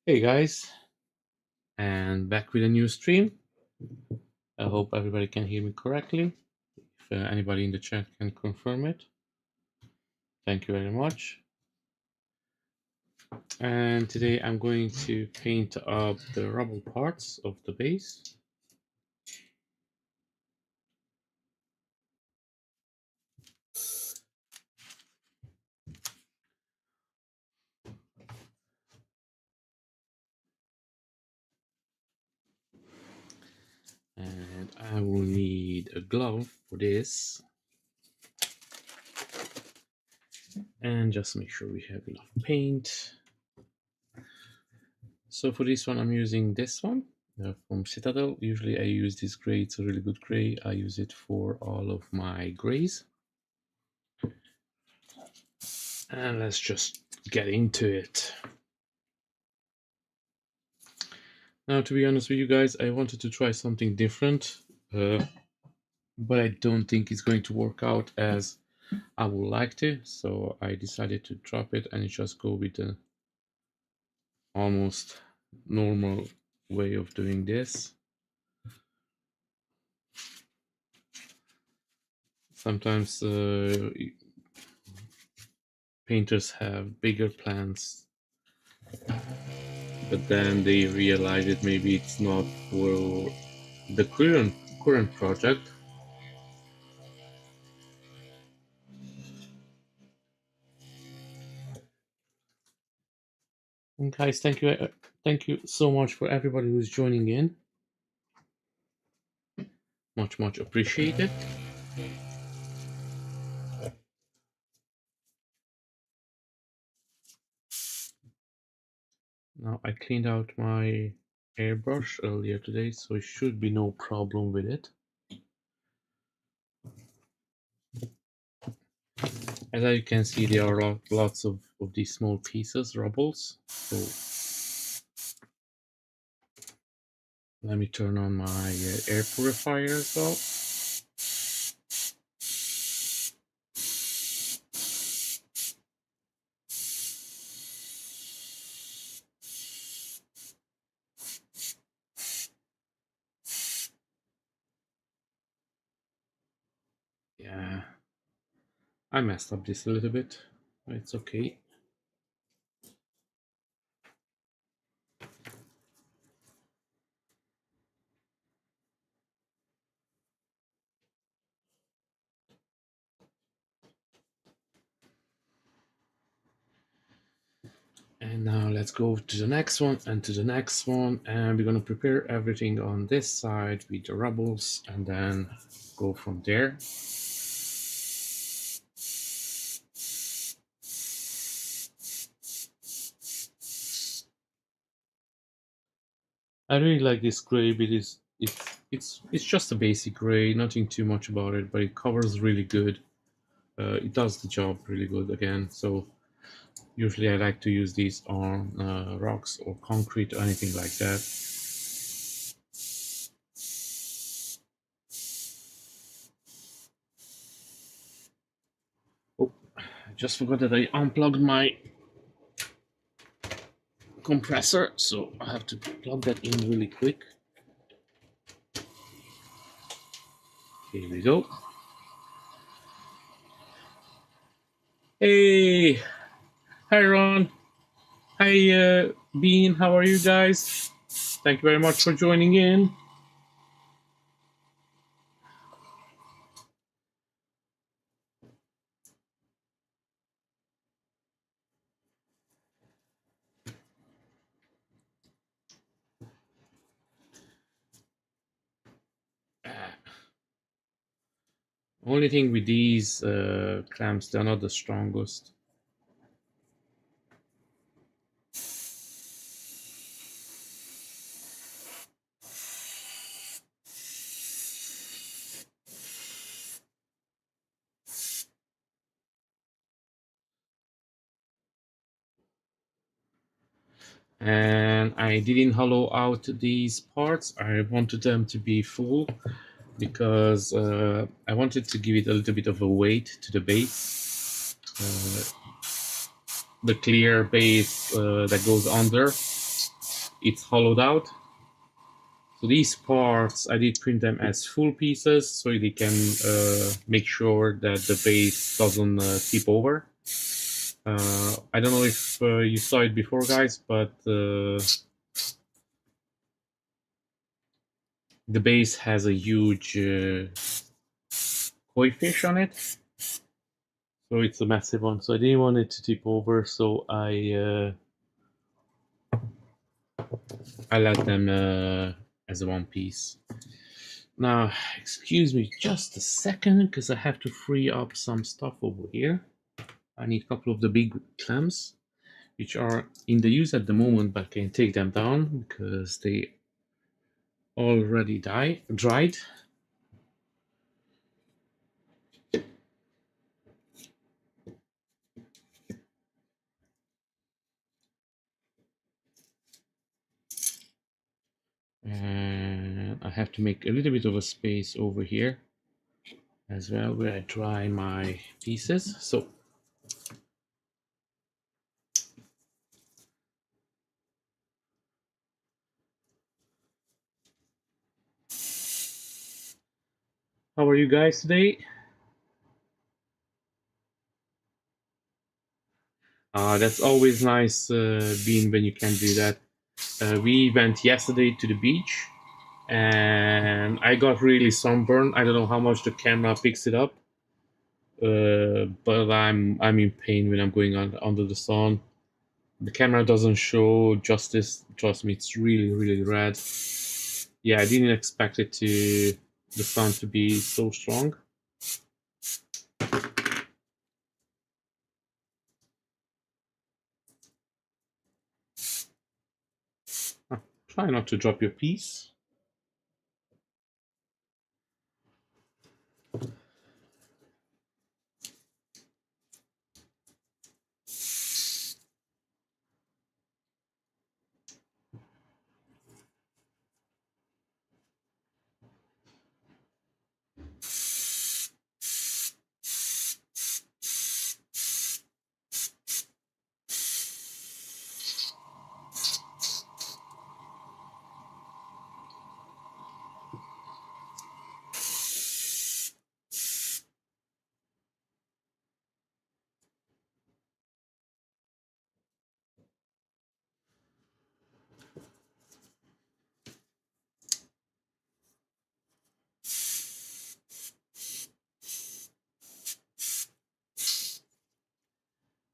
Hey guys, and back with a new stream. I hope everybody can hear me correctly. If anybody in the chat can confirm it, thank you very much. And today I'm going to paint up the rubble parts of the base. And I will need a glove for this. And just make sure we have enough paint. So for this one, I'm using this one from Citadel. Usually I use this gray, it's a really good gray. I use it for all of my grays. And let's just get into it. Now, to be honest with you guys, I wanted to try something different, but I don't think it's going to work out as I would like to. So I decided to drop it and just go with the almost normal way of doing this. Sometimes painters have bigger plans, but then they realize that maybe it's not for the current project. And guys, thank you so much for everybody who's joining in. Much appreciated. Now I cleaned out my airbrush earlier today, so it should be no problem with it. As you can see, there are lots of these small pieces, rubbles. So let me turn on my air purifier as well. Yeah, I messed up this a little bit. It's okay. And now let's go to the next one and to the next one, and we're gonna prepare everything on this side with the rubbles and then go from there. I really like this gray, but it's just a basic gray, nothing too much about it, but it covers really good. It does the job really good again. So usually I like to use these on rocks or concrete or anything like that. Oh, I just forgot that I unplugged my compressor, so I have to plug that in really quick. Here we go. Hey, hi Ron, hi Bean, how are you guys? Thank you very much for joining in. Only thing with these clamps, they're not the strongest. And I didn't hollow out these parts. I wanted them to be full because I wanted to give it a little bit of a weight to the base. The clear base that goes under. it's hollowed out. So these parts, I did print them as full pieces so they can make sure that the base doesn't tip over. I don't know if you saw it before, guys, but the base has a huge koi fish on it. So it's a massive one. So I didn't want it to tip over, so I let them as a one piece. Now, excuse me just a second, because I have to free up some stuff over here. I need a couple of the big clamps, which are in the use at the moment, but I can take them down because they already dried. And I have to make a little bit of a space over here as well where I dry my pieces. So how are you guys today? That's always nice being when you can do that. We went yesterday to the beach and I got really sunburned. I don't know how much the camera picks it up, but I'm in pain when I'm going under the sun. The camera doesn't show justice. Trust me, it's really red. Yeah, I didn't expect the sun to be so strong. Try not to drop your piece.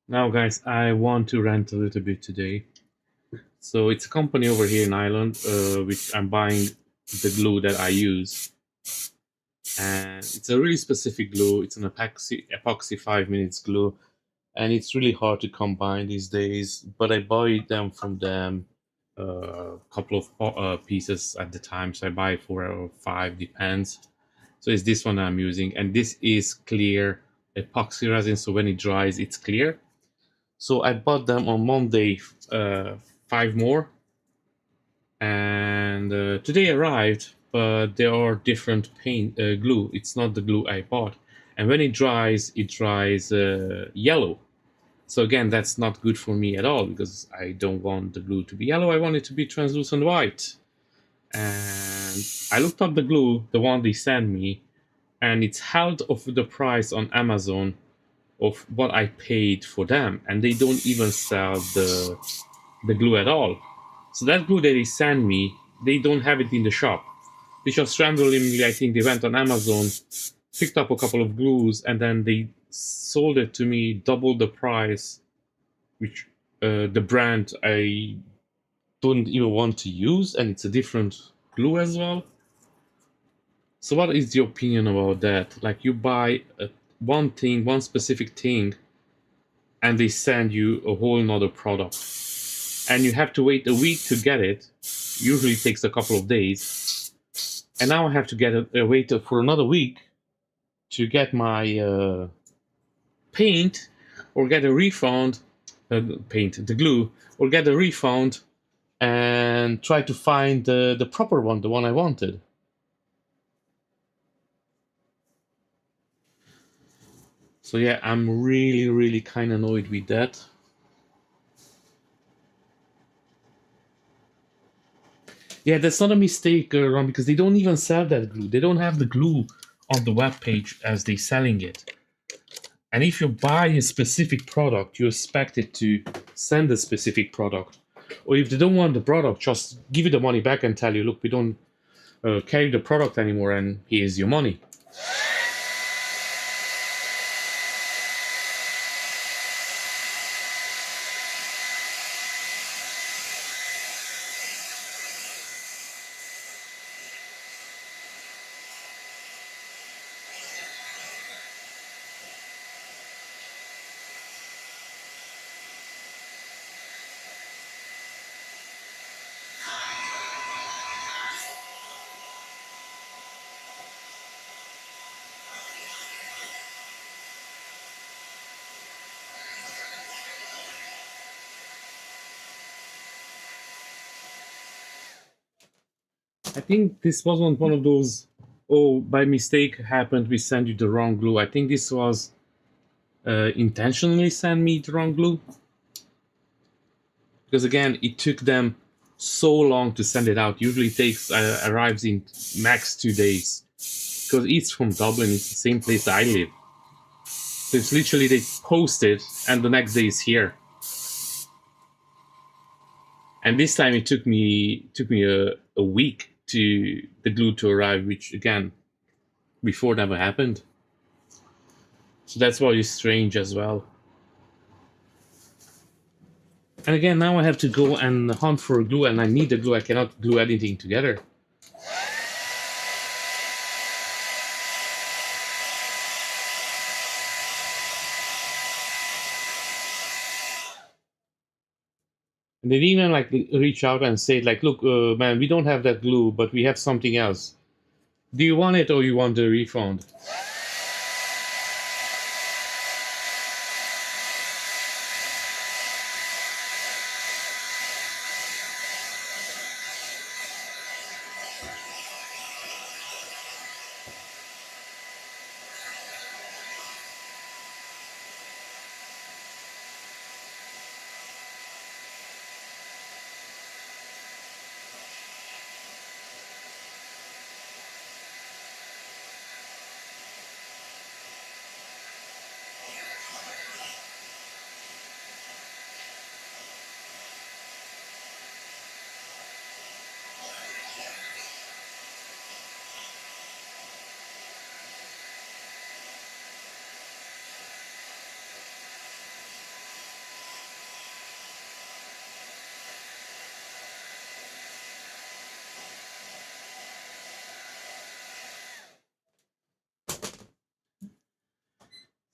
Now, guys, I want to rant a little bit today. So it's a company over here in Ireland, which I'm buying the glue that I use, and it's a really specific glue. It's an epoxy 5 minutes glue, and it's really hard to combine these days. But I buy them from them a couple of pieces at the time, so I buy 4 or 5, depends. So it's this one I'm using, and this is clear epoxy resin. So when it dries, it's clear. So I bought them on Monday, 5 more, and today arrived, but they are different paint glue. It's not the glue I bought, and when it dries yellow. So again, that's not good for me at all because I don't want the glue to be yellow. I want it to be translucent white. And I looked up the glue, the one they sent me, and it's half of the price on Amazon of what I paid for them, and they don't even sell the glue at all. So that glue that they send me, they don't have it in the shop. They just randomly, I think they went on Amazon, picked up a couple of glues, and then they sold it to me double the price, which the brand I don't even want to use, and it's a different glue as well. So what is your opinion about that? Like you buy one thing, one specific thing, and they send you a whole nother product, and you have to wait a week to get it. Usually it takes a couple of days, and now I have to wait for another week to get my paint or get a refund, paint the glue, or get a refund and try to find the proper one, the one I wanted. So yeah, I'm really kind of annoyed with that. Yeah, that's not a mistake, Ron, because they don't even sell that glue. They don't have the glue on the web page as they selling it. And if you buy a specific product, you expect it to send a specific product. Or if they don't want the product, just give you the money back and tell you, look, we don't carry the product anymore, and here's your money. I think this wasn't one of those, oh, by mistake happened, we sent you the wrong glue. I think this was intentionally sent me the wrong glue. Because again, it took them so long to send it out. Usually it takes, arrives in max 2 days. Because it's from Dublin, it's the same place I live. So it's literally they post it and the next day it's here. And this time it took me a week to the glue to arrive, which again, before never happened. So that's why it's strange as well. And again, now I have to go and hunt for a glue, and I need the glue. I cannot glue anything together. And they even like reach out and say like, look, man, we don't have that glue, but we have something else. Do you want it or you want the refund?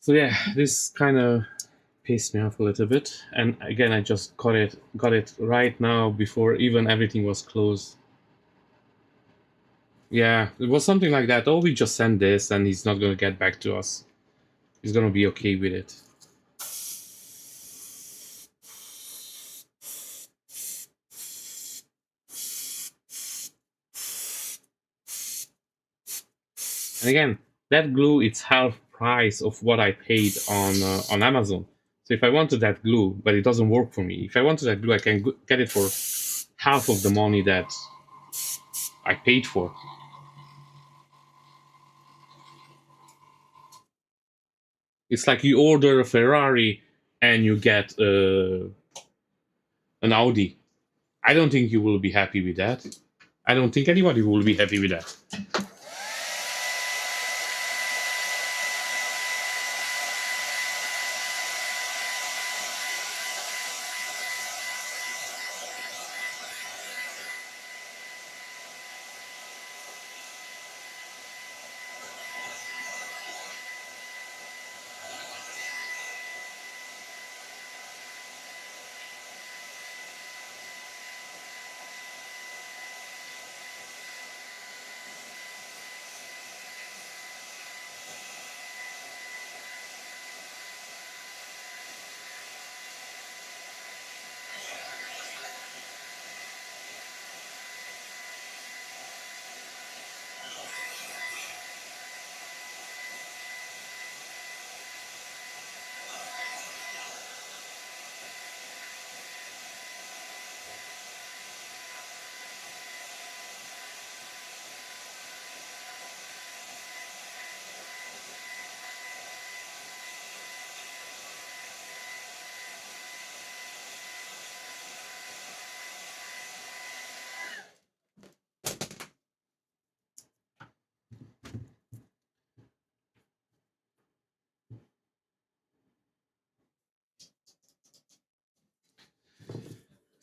So yeah, this kind of pissed me off a little bit. And again, I just got it right now before even everything was closed. Yeah, it was something like that. Oh, we just send this, and he's not gonna get back to us. He's gonna be okay with it. And again, that glue it's half price of what I paid on Amazon. So if I wanted that glue, but it doesn't work for me, if I wanted that glue, I can get it for half of the money that I paid for. It's like you order a Ferrari and you get an Audi. I don't think you will be happy with that. I don't think anybody will be happy with that.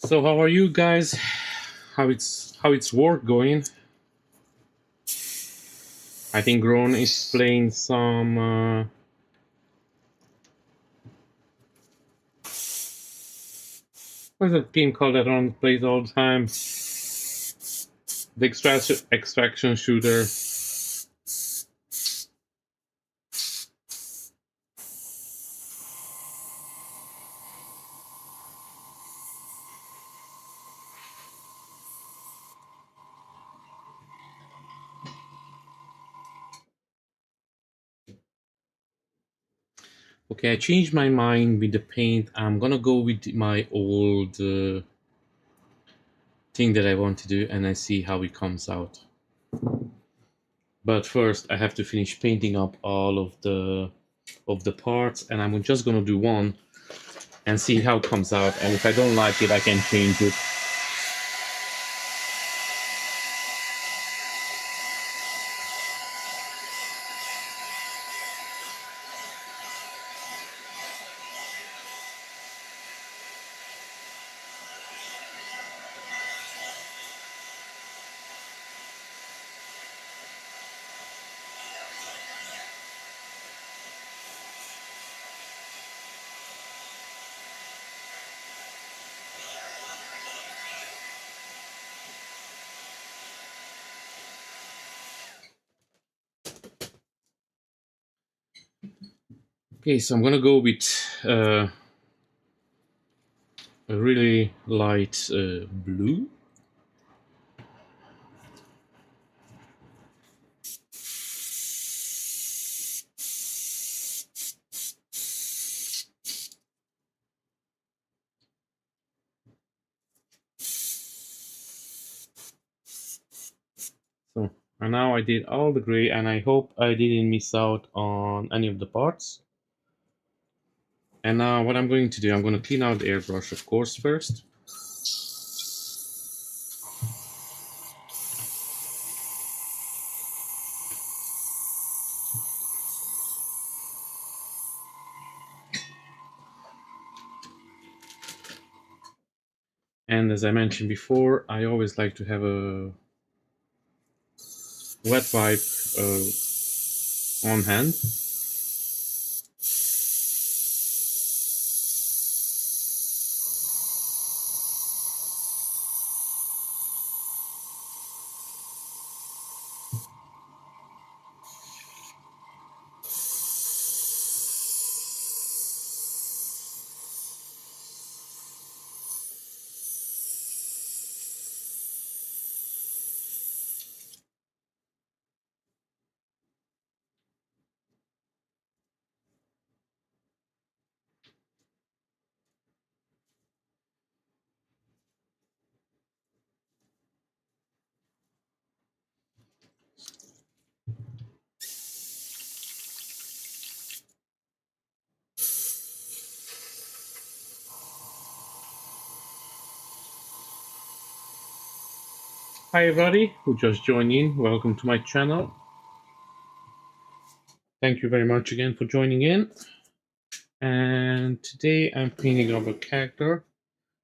So how are you guys? How it's work going? I think Ron is playing some what's that game called that Ron plays all the time? The extraction shooter. Okay, I changed my mind with the paint. I'm gonna go with my old thing that I want to do, and I see how it comes out. But first, I have to finish painting up all of the parts, and I'm just gonna do one and see how it comes out. And if I don't like it, I can change it. Okay, so I'm gonna go with a really light blue. So, and now I did all the gray, and I hope I didn't miss out on any of the parts. And now what I'm going to do, I'm going to clean out the airbrush, of course, first. And as I mentioned before, I always like to have a wet wipe on hand. Hi everybody who just joined in, welcome to my channel. Thank you very much again for joining in. And today I'm painting up a character,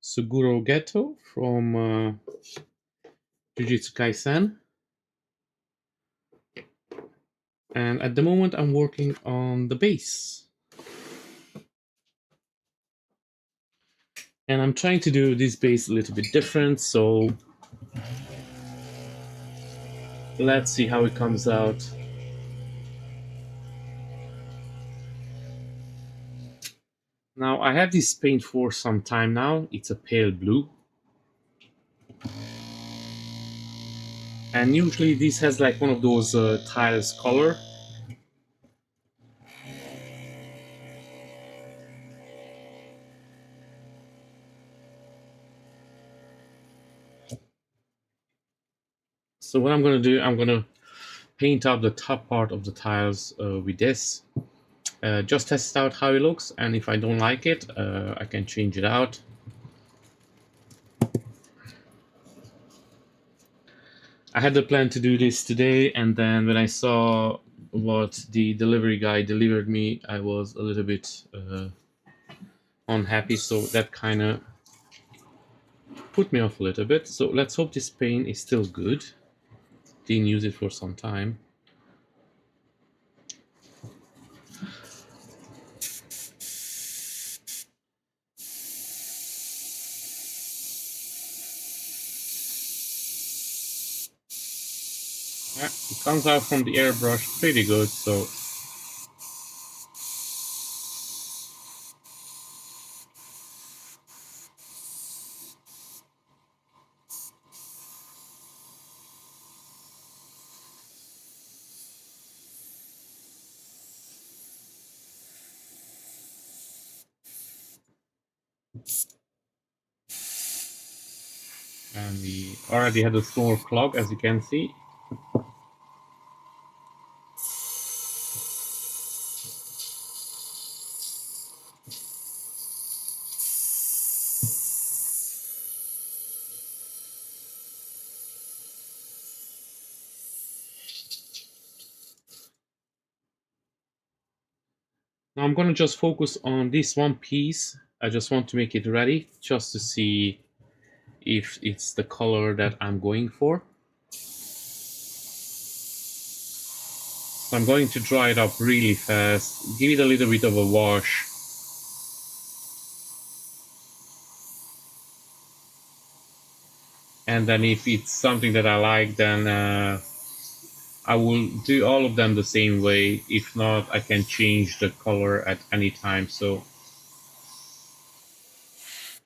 Suguru Geto from Jujutsu Kaisen. And at the moment I'm working on the base. And I'm trying to do this base a little bit different, so let's see how it comes out. Now I have this paint for some time now. It's a pale blue. And usually this has like one of those tiles color. So what I'm going to do, I'm going to paint up the top part of the tiles with this. Just test out how it looks, and if I don't like it, I can change it out. I had the plan to do this today, and then when I saw what the delivery guy delivered me, I was a little bit unhappy, so that kind of put me off a little bit. So let's hope this paint is still good. Didn't use it for some time. Yeah, it comes out from the airbrush pretty good, so and we already had a small clog, as you can see. Now I'm gonna just focus on this one piece. I just want to make it ready, just to see if it's the color that I'm going for. So I'm going to dry it up really fast, give it a little bit of a wash. And then if it's something that I like, then I will do all of them the same way. If not, I can change the color at any time, so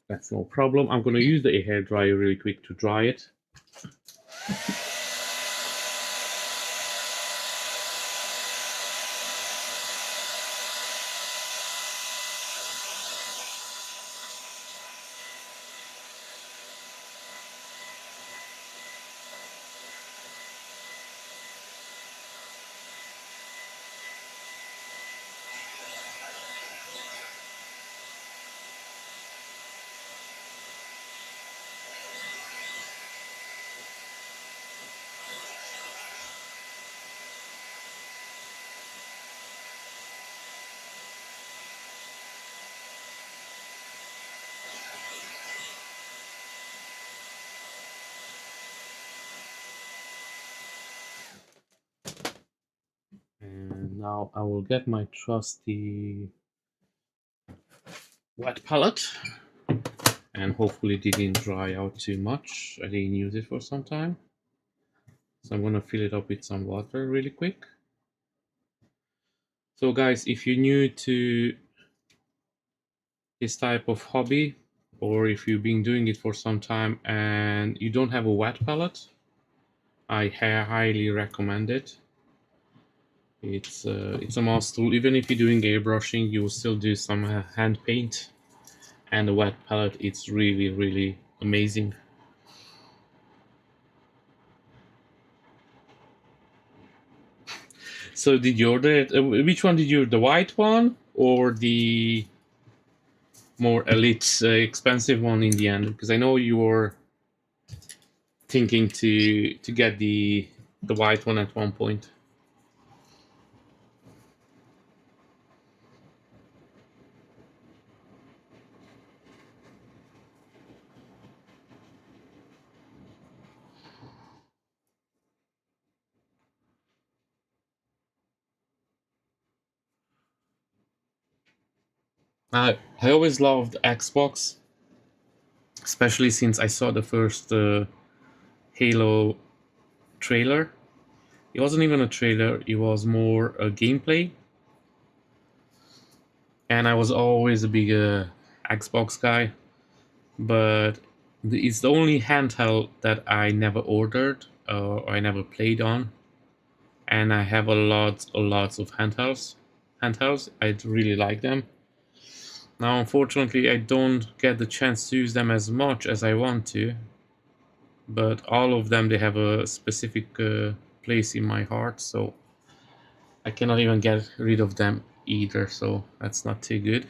that's no problem. I'm going to use the hair dryer really quick to dry it. And now I will get my trusty wet palette, and hopefully it didn't dry out too much. I didn't use it for some time, so I'm gonna fill it up with some water really quick. So guys, if you're new to this type of hobby, or if you've been doing it for some time and you don't have a wet palette, I highly recommend it. It's a must tool. Even if you're doing airbrushing, you will still do some hand paint, and the wet palette, it's really amazing. So did you order it? Which one did you? The white one or the more elite, expensive one in the end? Because I know you were thinking to get the white one at one point. I always loved Xbox, especially since I saw the first Halo trailer. It wasn't even a trailer, it was more a gameplay. And I was always a big Xbox guy, but it's the only handheld that I never ordered or I never played on. And I have a lots of handhelds. I really like them. Now unfortunately I don't get the chance to use them as much as I want to, but all of them, they have a specific place in my heart, so I cannot even get rid of them either, so that's not too good.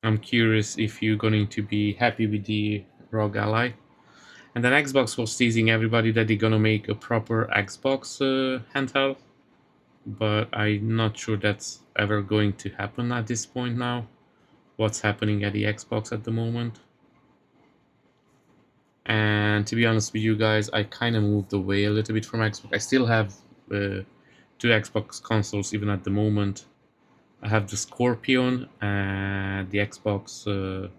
I'm curious if you're going to be happy with the Rogue Ally. And then Xbox was teasing everybody that they're gonna make a proper Xbox handheld, but I'm not sure that's ever going to happen at this point now. What's happening at the Xbox at the moment? And to be honest with you guys, I kind of moved away a little bit from Xbox. I still have two Xbox consoles even at the moment. I have the Scorpion and the Xbox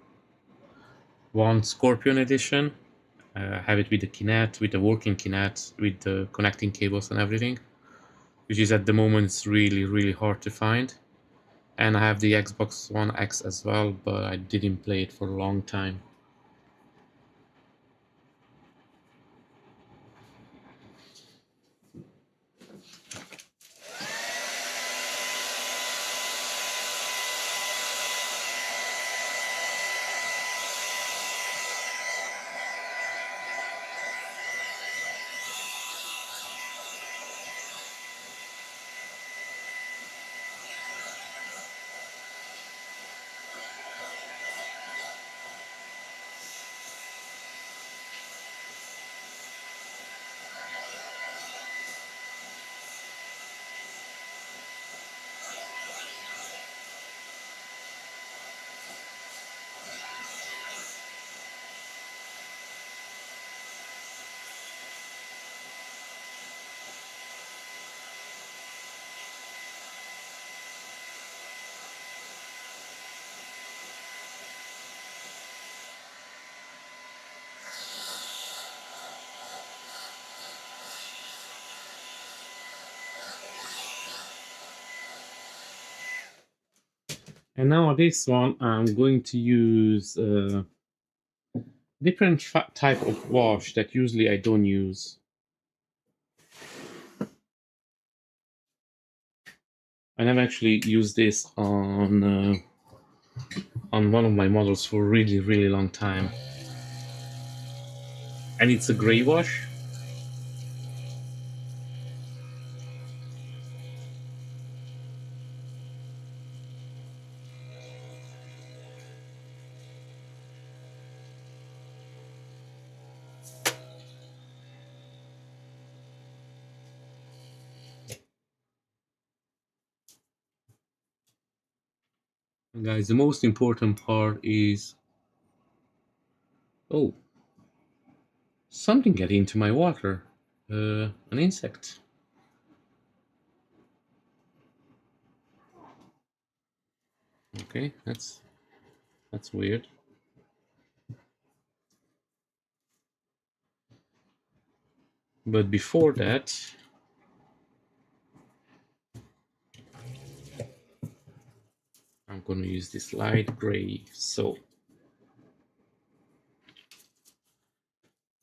One Scorpion Edition. I have it with the Kinect, with the working Kinect, with the connecting cables and everything, which is at the moment it's really hard to find. And I have the Xbox One X as well, but I didn't play it for a long time. And now this one, I'm going to use different type of wash that usually I don't use. I never actually used this on one of my models for a really long time. And it's a gray wash. And guys, the most important part is, oh, something got into my water. An insect. Okay, that's weird. But before that, I'm going to use this light gray. So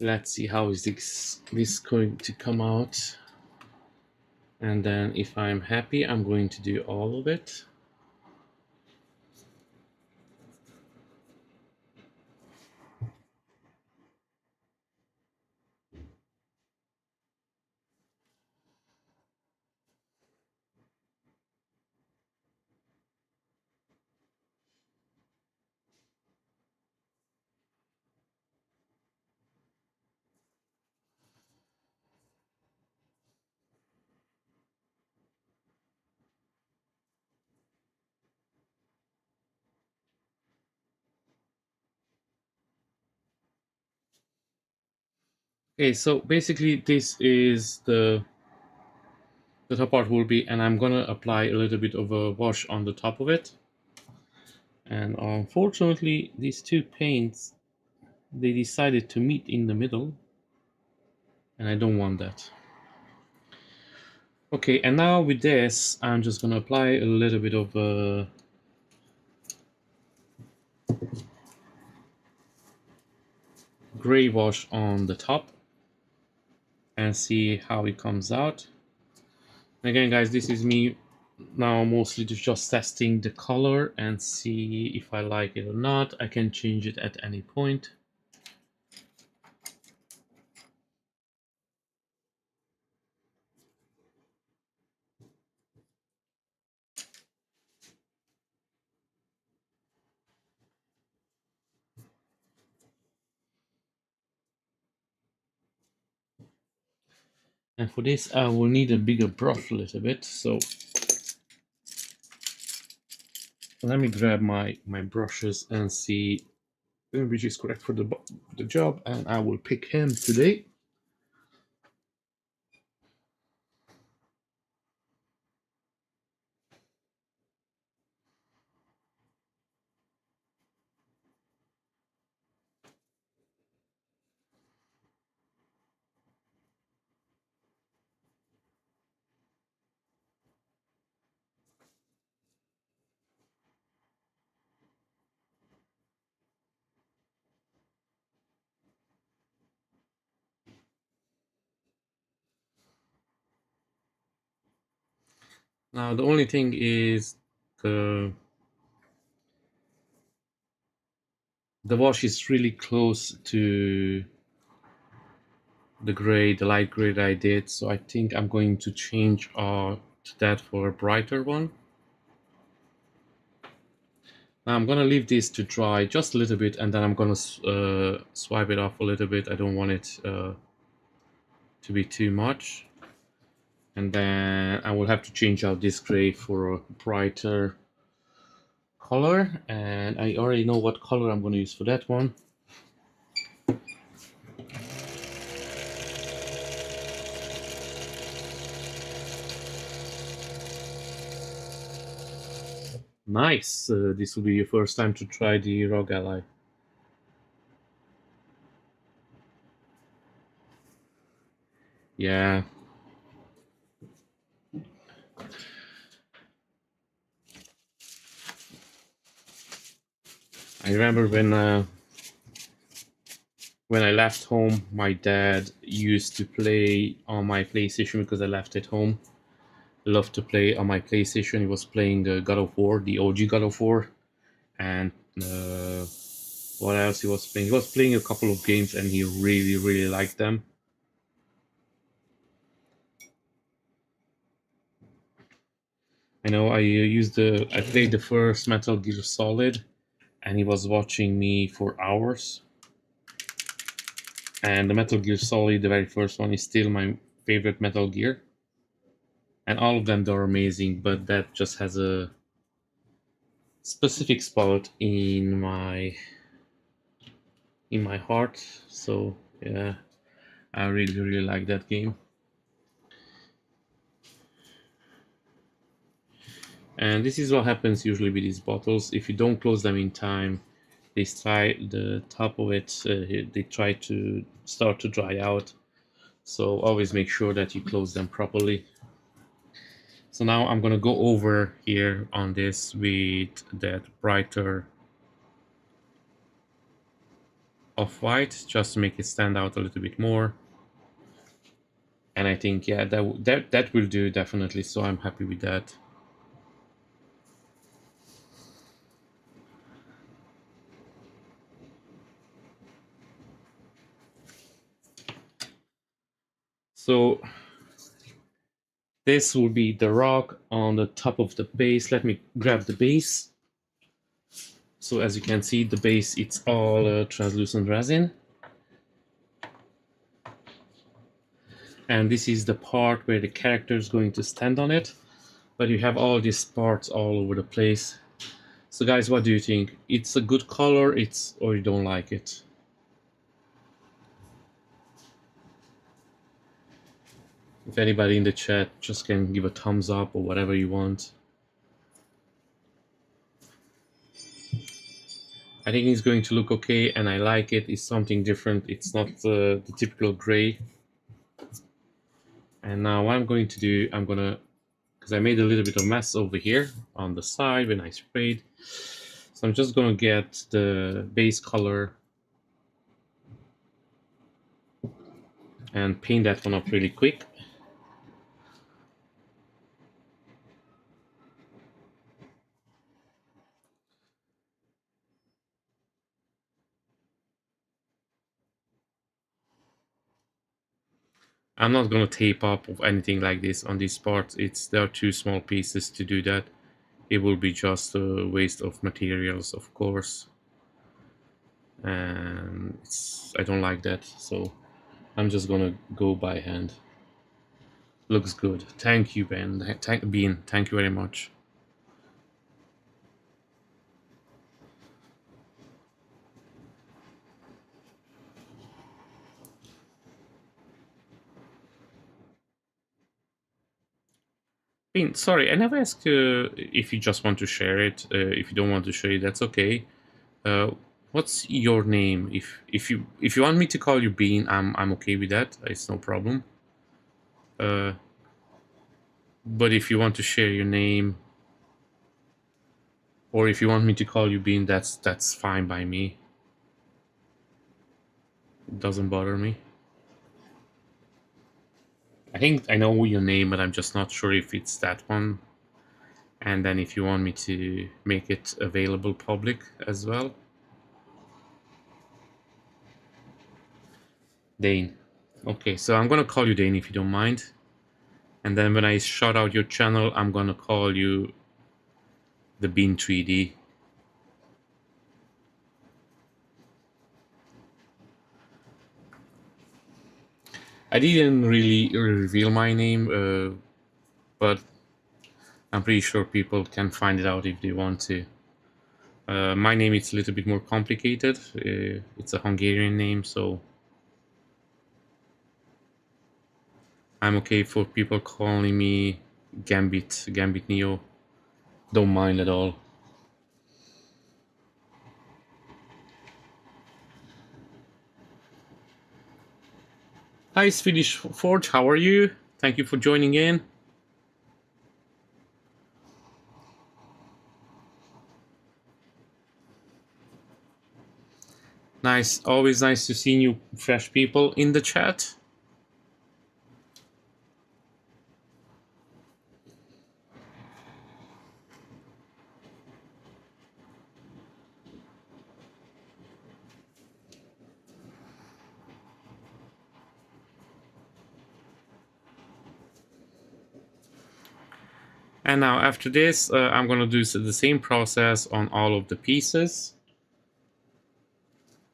let's see how is this going to come out. And then if I'm happy, I'm going to do all of it. Okay, so basically this is the top part will be, and I'm gonna apply a little bit of a wash on the top of it. And unfortunately, these two paints, they decided to meet in the middle, and I don't want that. Okay, and now with this, I'm just gonna apply a little bit of gray wash on the top and see how it comes out. And again, guys, this is me now mostly just testing the color and see if I like it or not. I can change it at any point. And for this I will need a bigger brush a little bit, so let me grab my brushes and see which is correct for the job, and I will pick him today. Now the only thing is the the wash is really close to the light gray that I did, so I think I'm going to change to that for a brighter one. Now I'm gonna leave this to dry just a little bit, and then I'm gonna swipe it off a little bit. I don't want it to be too much. And then I will have to change out this gray for a brighter color, and I already know what color I'm going to use for that one. Nice. This will be your first time to try the Rogue Ally. Yeah. I remember when I left home, my dad used to play on my PlayStation because I left it home. Loved to play on my PlayStation. He was playing God of War, the OG God of War, and what else he was playing? He was playing a couple of games, and he really, really liked them. I know I played the first Metal Gear Solid, and he was watching me for hours. And the Metal Gear Solid, the very first one, is still my favorite Metal Gear. And all of them are amazing, but that just has a specific spot in my heart. So yeah, I really, really like that game. And this is what happens usually with these bottles. If you don't close them in time, they try the top of it. They try to start to dry out. So always make sure that you close them properly. So now I'm gonna go over here on this with that brighter off-white, just to make it stand out a little bit more. And I think yeah, that will do definitely. So I'm happy with that. So this will be the rock on the top of the base. Let me grab the base. So as you can see, the base, it's all translucent resin. And this is the part where the character is going to stand on it. But you have all these parts all over the place. So guys, what do you think? It's a good color, or you don't like it? If anybody in the chat just can give a thumbs up or whatever you want. I think it's going to look okay, and I like it. It's something different. It's not the typical gray. And now what I'm going to do, because I made a little bit of mess over here on the side when I sprayed. So I'm just gonna get the base color and paint that one up really quick. I'm not gonna tape up of anything like this on these parts. There are too small pieces to do that. It will be just a waste of materials, of course. And I don't like that, so I'm just gonna go by hand. Looks good. Thank you, Ben. Bean. Thank you very much. Bean, sorry, I never asked if you just want to share it. If you don't want to share it, that's okay. Uh, what's your name? If you want me to call you Bean, I'm okay with that. It's no problem. Uh, but if you want to share your name, or if you want me to call you Bean, that's fine by me. It doesn't bother me. I think I know your name, but I'm just not sure if it's that one. And then if you want me to make it available public as well. Dane. Okay, so I'm gonna call you Dane if you don't mind. And then when I shout out your channel, I'm gonna call you the Bean 3D. I didn't really reveal my name, but I'm pretty sure people can find it out if they want to. My name is a little bit more complicated. It's a Hungarian name, so I'm okay for people calling me Gambit Neo. Don't mind at all. Hi, Swedish Forge, how are you? Thank you for joining in. Nice, always nice to see you fresh people in the chat. And now after this, I'm gonna do the same process on all of the pieces.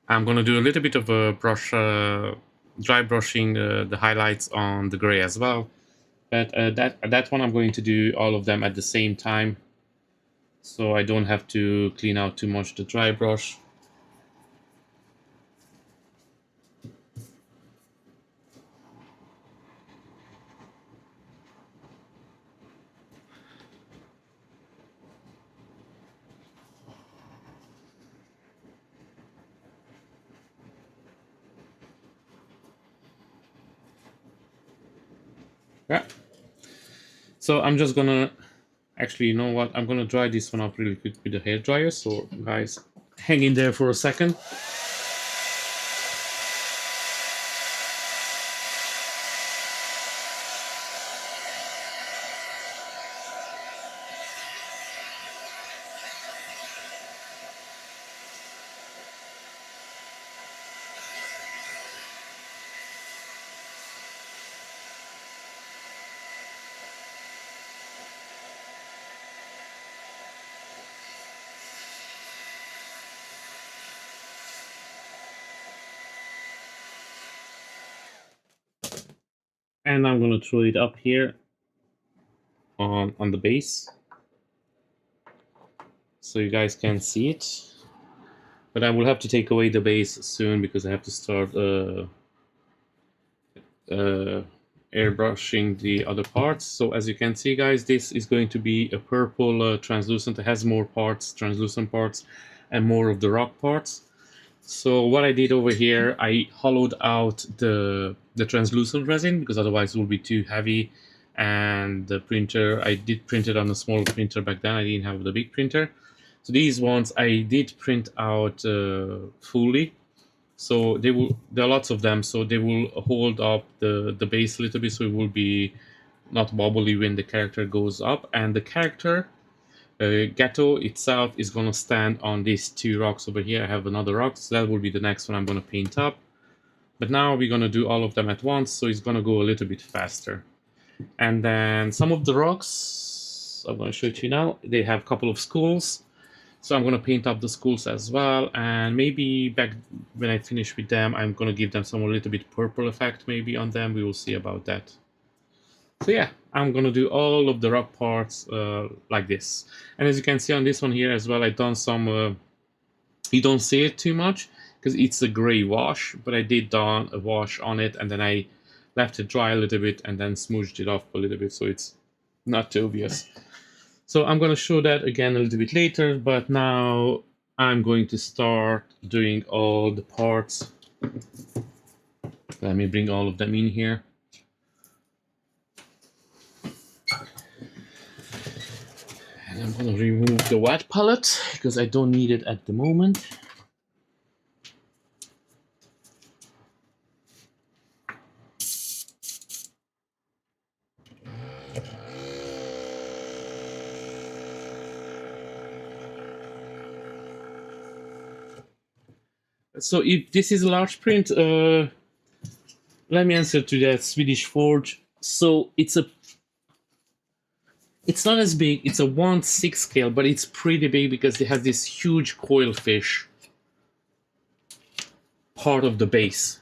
I'm gonna do a little bit of a brush, dry brushing the highlights on the gray as well. But that one I'm going to do all of them at the same time, so I don't have to clean out too much the dry brush. Yeah. So I'm just gonna, actually, you know what? I'm gonna dry this one up really quick with the hair dryer. So guys, hang in there for a second. And I'm gonna throw it up here on the base, so you guys can see it. But I will have to take away the base soon because I have to start airbrushing the other parts. So as you can see, guys, this is going to be a purple translucent. It has more parts, translucent parts, and more of the rock parts. So what I did over here, I hollowed out the translucent resin because otherwise it will be too heavy. And the printer, I did print it on a small printer back then. I didn't have the big printer. So these ones I did print out fully. So there are lots of them, so they will hold up the base a little bit, so it will be not wobbly when the character goes up. And the character Geto itself is gonna stand on these two rocks over here. I have another rock, so that will be the next one I'm gonna paint up. But now we're gonna do all of them at once, so it's gonna go a little bit faster. And then some of the rocks, I'm gonna show it to you now. They have a couple of skulls. So I'm gonna paint up the schools as well, and maybe back when I finish with them, I'm gonna give them some a little bit purple effect maybe on them. We will see about that. So yeah, I'm gonna do all of the rough parts like this. And as you can see on this one here as well, I done some. You don't see it too much because it's a gray wash, but I did done a wash on it, and then I left it dry a little bit, and then smoothed it off a little bit, so it's not too obvious. So I'm gonna show that again a little bit later, but now I'm going to start doing all the parts. Let me bring all of them in here. And I'm gonna remove the wet palette because I don't need it at the moment. So if this is a large print, let me answer to that Swedish Forge. So it's not as big. It's a 1/6 scale, but it's pretty big because it has this huge coil fish part of the base.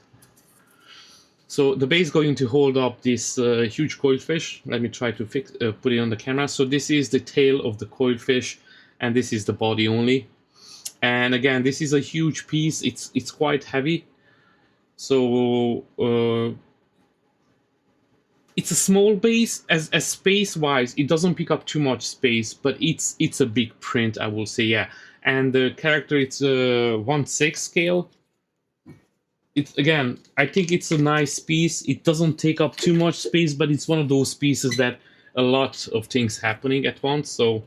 So the base is going to hold up this huge coil fish. Let me try to put it on the camera. So this is the tail of the coil fish, and this is the body only. And again, this is a huge piece. It's quite heavy. So it's a small base. As space wise, it doesn't pick up too much space, but it's a big print, I will say. Yeah. And the character, it's a 1/6 scale. It's again, I think it's a nice piece. It doesn't take up too much space, but it's one of those pieces that a lot of things happening at once. So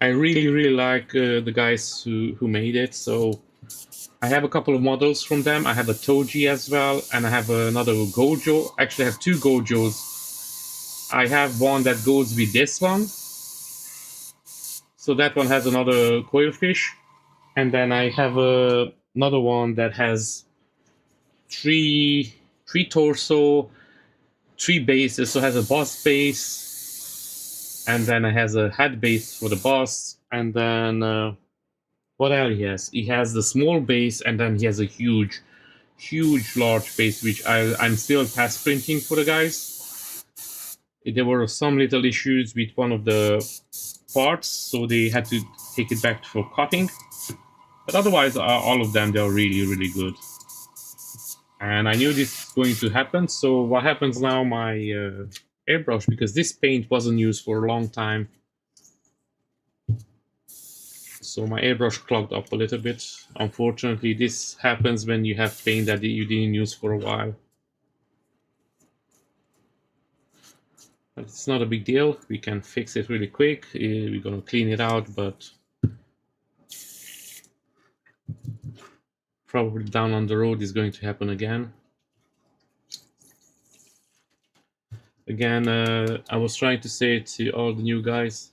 I really like the guys who made it. So I have a couple of models from them. I have a Toji as well, and I have another Gojo. Actually, I have two Gojos. I have one that goes with this one. So that one has another coil fish. And then I have another one that has three torso, three bases. So it has a boss base, and then it has a head base for the boss, and then what else he has? He has the small base, and then he has a huge large base, which I'm still past printing for the guys. There were some little issues with one of the parts, so they had to take it back for cutting. But otherwise, all of them, they're really good. And I knew this was going to happen. So what happens now? My airbrush, because this paint wasn't used for a long time, so my airbrush clogged up a little bit. Unfortunately, this happens when you have paint that you didn't use for a while. But it's not a big deal. We can fix it really quick. We're gonna clean it out, but probably down on the road is going to happen again. Again, I was trying to say to all the new guys,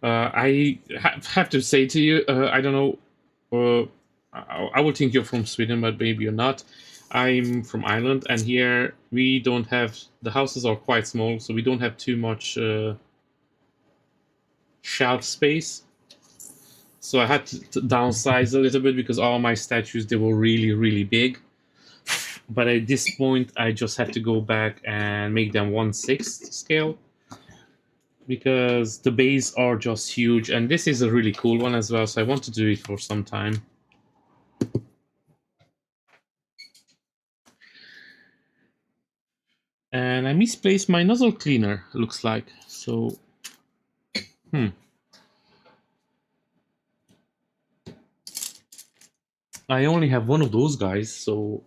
I have to say to you, I don't know, I would think you're from Sweden, but maybe you're not. I'm from Ireland, and here we don't have, the houses are quite small, so we don't have too much shelf space. So I had to downsize a little bit because all my statues, they were really big. But at this point, I just had to go back and make them 1/6 scale because the bays are just huge, and this is a really cool one as well, so I want to do it for some time. And I misplaced my nozzle cleaner, looks like. So, I only have one of those guys, so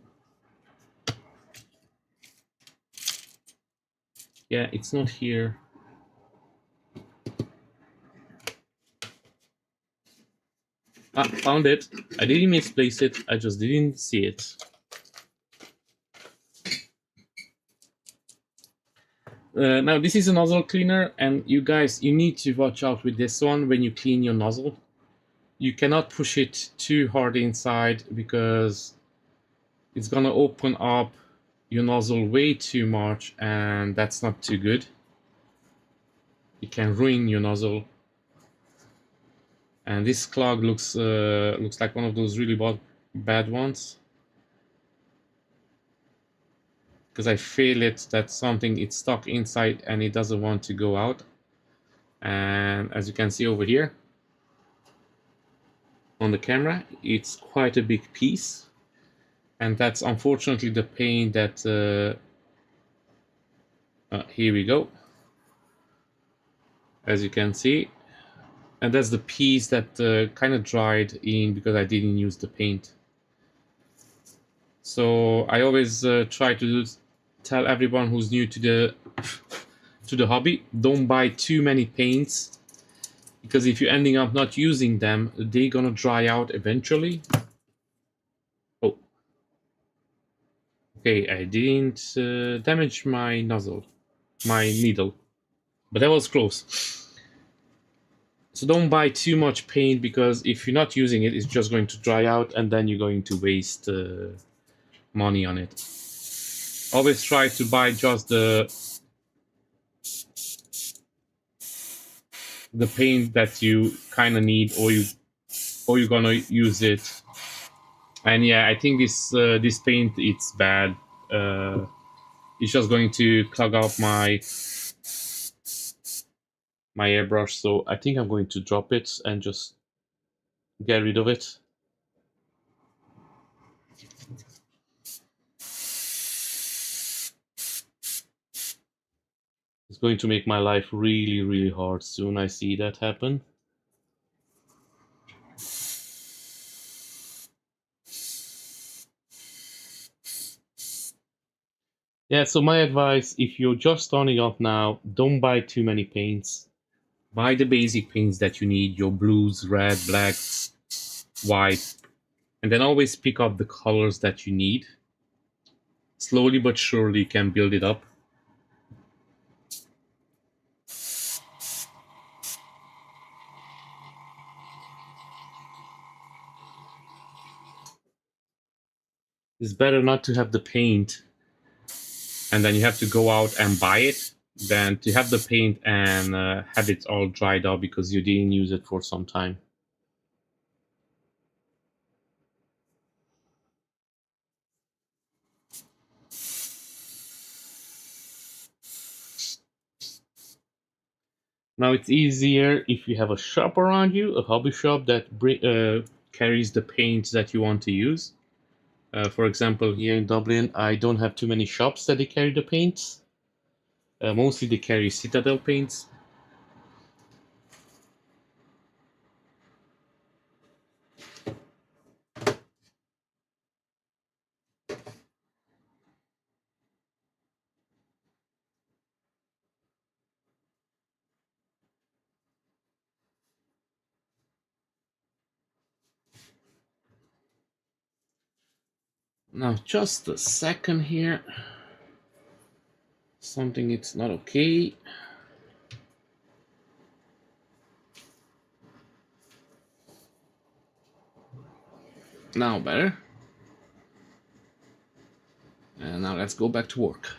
yeah, it's not here. Ah, found it. I didn't misplace it, I just didn't see it. Now this is a nozzle cleaner, and you guys, you need to watch out with this one when you clean your nozzle. You cannot push it too hard inside because it's gonna open up your nozzle way too much, and that's not too good. It can ruin your nozzle. And this clog looks like one of those really bad ones. because I feel it that something it's stuck inside and it doesn't want to go out. And as you can see over here on the camera, it's quite a big piece, and that's unfortunately the paint that here we go, as you can see, and that's the piece that kind of dried in because I didn't use the paint. So I always try to tell everyone who's new to the hobby, don't buy too many paints, because if you're ending up not using them, they're gonna dry out eventually. Oh, okay, I didn't damage my nozzle, my needle, but that was close. So don't buy too much paint, because if you're not using it, it's just going to dry out and then you're going to waste money on it. Always try to buy just the paint that you kind of need, or you're gonna use it. And yeah, I think this paint, it's bad. It's just going to clog up my airbrush, so I think I'm going to drop it and just get rid of it. It's going to make my life really, really hard soon. I see that happen. Yeah, so my advice, if you're just starting off now, don't buy too many paints. Buy the basic paints that you need, your blues, red, black, white, and then always pick up the colors that you need. Slowly but surely you can build it up. It's better not to have the paint and then you have to go out and buy it than to have the paint and have it all dried out because you didn't use it for some time. Now it's easier if you have a shop around you, a hobby shop that carries the paints that you want to use. For example, here in Dublin, I don't have too many shops that they carry the paints. Mostly they carry Citadel paints. Now, just a second here. Something it's not okay. Now better. And now let's go back to work.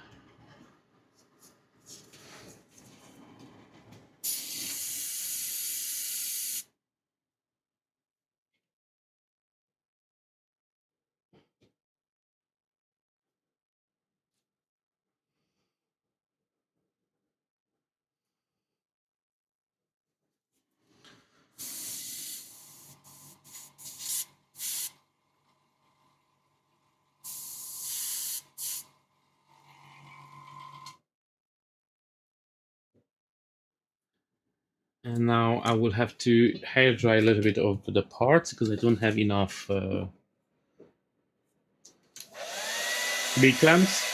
And now I will have to hair dry a little bit of the parts because I don't have enough big clamps.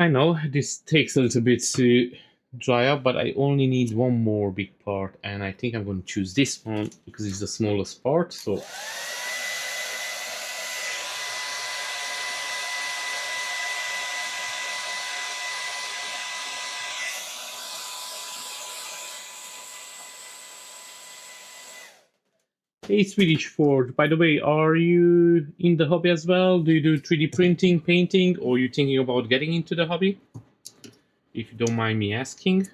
I know this takes a little bit to dry up, but I only need one more big part, and I think I'm going to choose this one because it's the smallest part. So hey, Swedish Ford. By the way, are you in the hobby as well? Do you do 3D printing, painting, or are you thinking about getting into the hobby? If you don't mind me asking,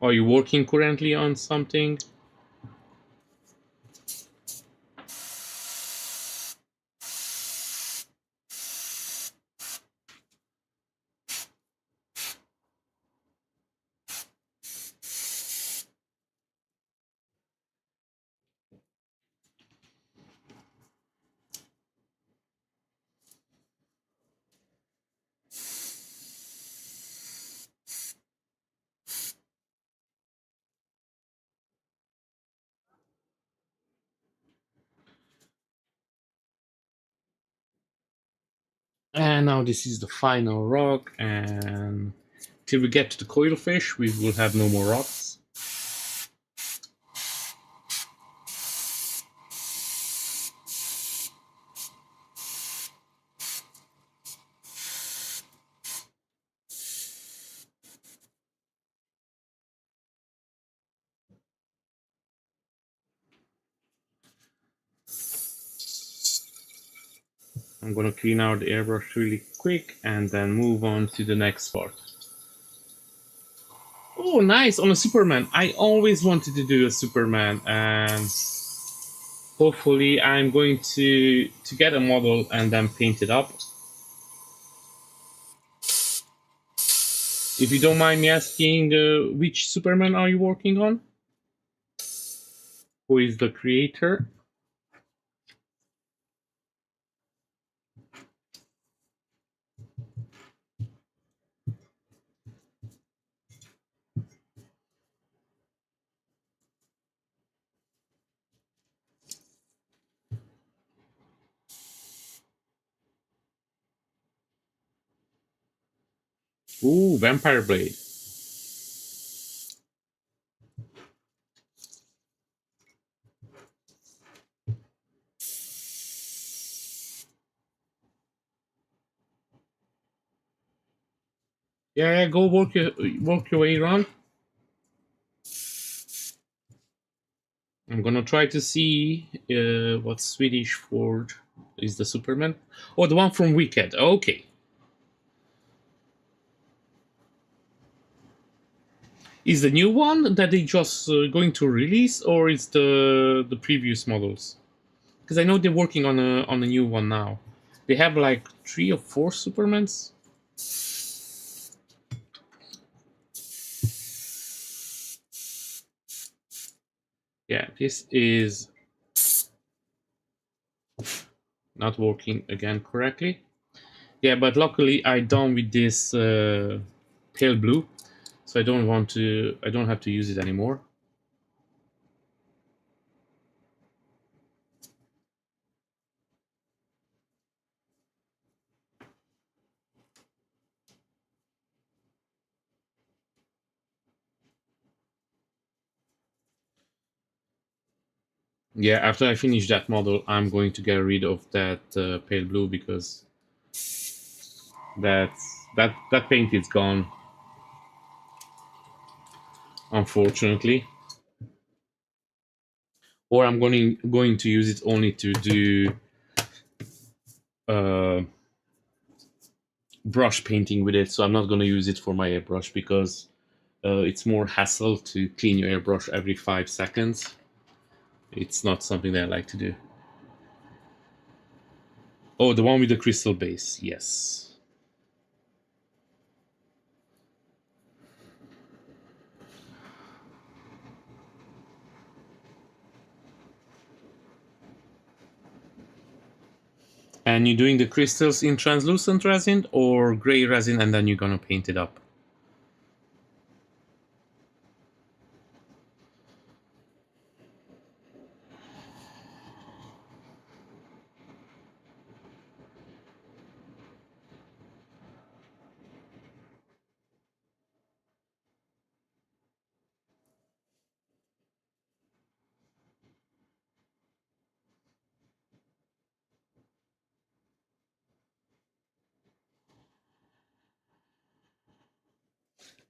are you working currently on something? And now this is the final rock, and till we get to the coil fish, we will have no more rocks. I'm gonna clean out the airbrush really quick and then move on to the next part. Oh, nice! On a Superman. I always wanted to do a Superman, and hopefully I'm going to get a model and then paint it up. If you don't mind me asking, which Superman are you working on? Who is the creator? Ooh, Vampire Blade. Yeah, go work your way around. I'm gonna try to see what Swedish Ford is the Superman. Oh, the one from Wicked. Okay. Is the new one that they just going to release, or is the previous models? Because I know they're working on a new one now. They have like 3 or 4 Supermans. Yeah, this is not working again correctly. Yeah, but luckily I done with this pale blue, so I don't want to. I don't have to use it anymore. Yeah, after I finish that model, I'm going to get rid of that pale blue because that paint is gone, unfortunately. Or I'm going to use it only to do uh, brush painting with it. So I'm not going to use it for my airbrush because it's more hassle to clean your airbrush every 5 seconds. It's not something that I like to do. Oh, the one with the crystal base, yes. And you're doing the crystals in translucent resin or gray resin, and then you're gonna paint it up.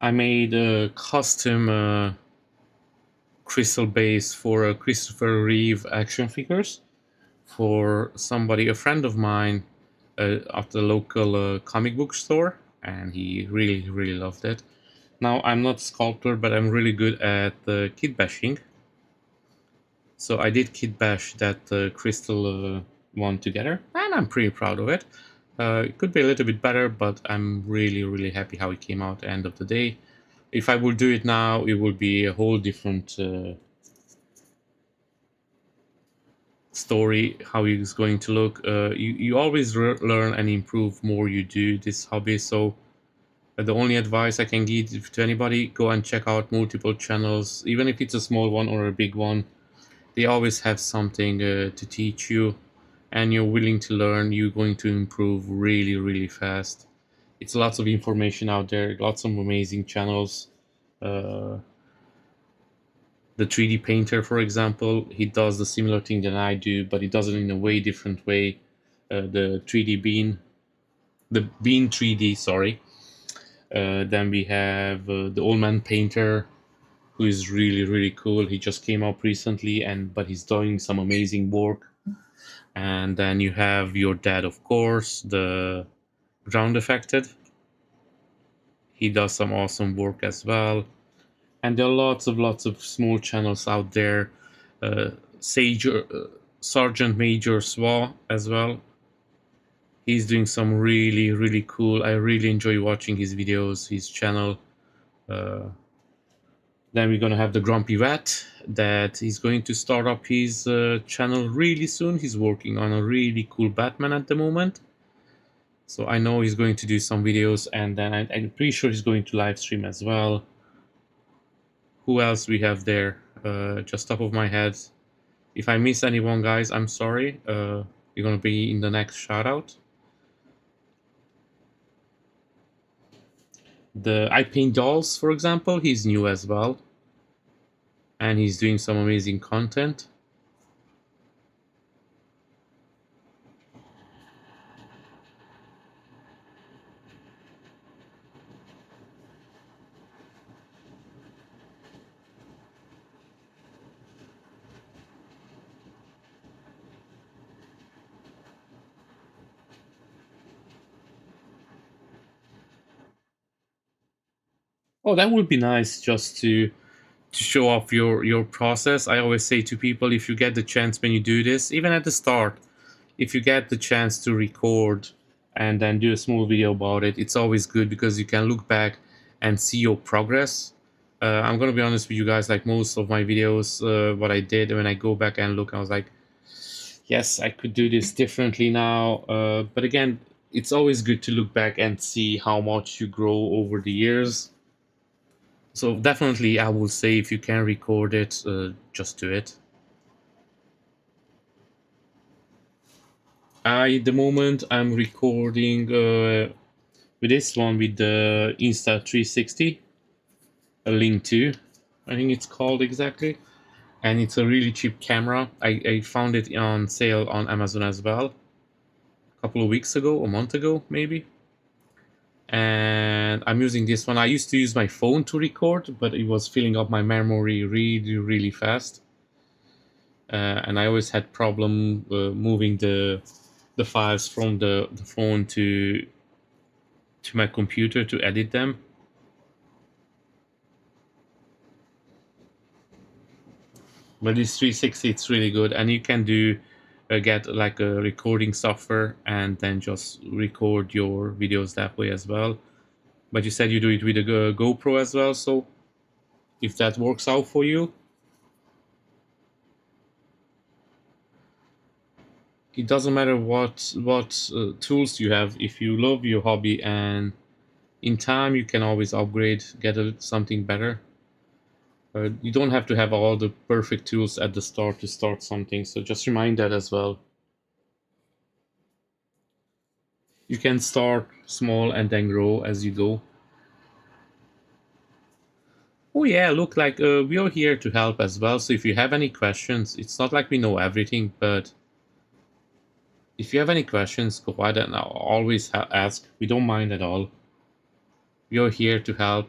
I made a custom crystal base for a Christopher Reeve action figures for somebody, a friend of mine, at the local comic book store, and he really loved it. Now I'm not a sculptor, but I'm really good at kit bashing. So I did kit bash that crystal one together, and I'm pretty proud of it. It could be a little bit better, but I'm really happy how it came out at the end of the day. If I would do it now, it would be a whole different story, how it's going to look. You always learn and improve more you do this hobby. So the only advice I can give to anybody, go and check out multiple channels, even if it's a small one or a big one. They always have something to teach you, and you're willing to learn, you're going to improve really fast. It's lots of information out there, lots of amazing channels. Uh, the 3D painter, for example, he does the similar thing that I do, but he does it in a way different way. The 3D bean, the bean 3D, sorry. Then we have the old man painter, who is really cool. He just came up recently, and but he's doing some amazing work. And then you have your dad, of course, the ground affected. He does some awesome work as well. And there are lots of small channels out there. Uh, Sage, Sergeant Major Swa as well. He's doing some really cool. I really enjoy watching his videos, his channel. Uh, then we're gonna have the Grumpy Rat that he's going to start up his channel really soon. He's working on a really cool Batman at the moment. So I know he's going to do some videos, and then I'm pretty sure he's going to live stream as well. Who else we have there? Just top of my head. If I miss anyone, guys, I'm sorry. You're gonna be in the next shout out. The I Paint Dolls, for example, he's new as well, and he's doing some amazing content. Oh, that would be nice, just to show off your process. I always say to people, if you get the chance when you do this, even at the start, if you get the chance to record and then do a small video about it, it's always good because you can look back and see your progress. I'm gonna be honest with you guys, like most of my videos, what I did when I go back and look, I was like, yes, I could do this differently now. But again, it's always good to look back and see how much you grow over the years. So definitely, I will say if you can record it, just do it. At the moment, I'm recording with this one with the Insta360, a Link 2, I think it's called exactly. And it's a really cheap camera. I found it on sale on Amazon as well, a couple of weeks ago, a month ago maybe. And I'm using this one. I used to use my phone to record, but it was filling up my memory really fast. And I always had problem moving the files from the phone to my computer to edit them. But this 360, it's really good, and you can do get like a recording software and then just record your videos that way as well. But you said you do it with a GoPro as well, so if that works out for you, it doesn't matter what tools you have. If you love your hobby, and in time you can always upgrade, get something better. You don't have to have all the perfect tools at the start to start something, so just remind that as well. You can start small and then grow as you go. Oh yeah, look, like we are here to help as well. So if you have any questions, it's not like we know everything, but if you have any questions, go ahead and always ask. We don't mind at all. We are here to help.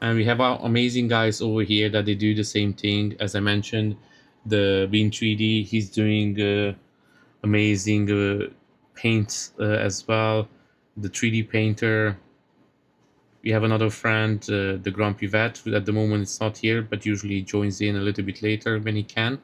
And we have our amazing guys over here that they do the same thing. As I mentioned, the Bean 3D, he's doing amazing paints as well. The 3D painter. We have another friend, the Grumpy Vet, who at the moment is not here, but usually joins in a little bit later when he can.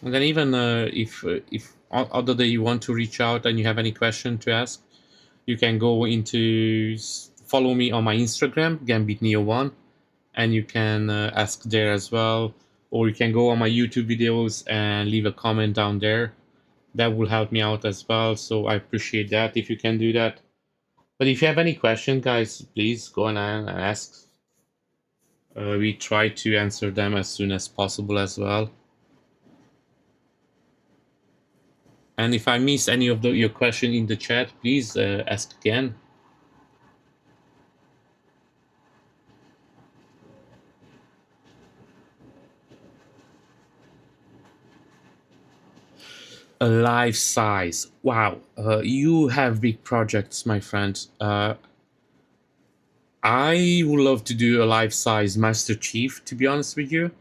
And then even if other day you want to reach out and you have any question to ask, you can go into follow me on my Instagram, GambitNeo1, and you can ask there as well. Or you can go on my YouTube videos and leave a comment down there. That will help me out as well. So I appreciate that if you can do that. But if you have any question, guys, please go on and ask. We try to answer them as soon as possible as well. And if I miss any of your question in the chat, please ask again. A life size. Wow, you have big projects, my friend. I would love to do a life size Master Chief, to be honest with you,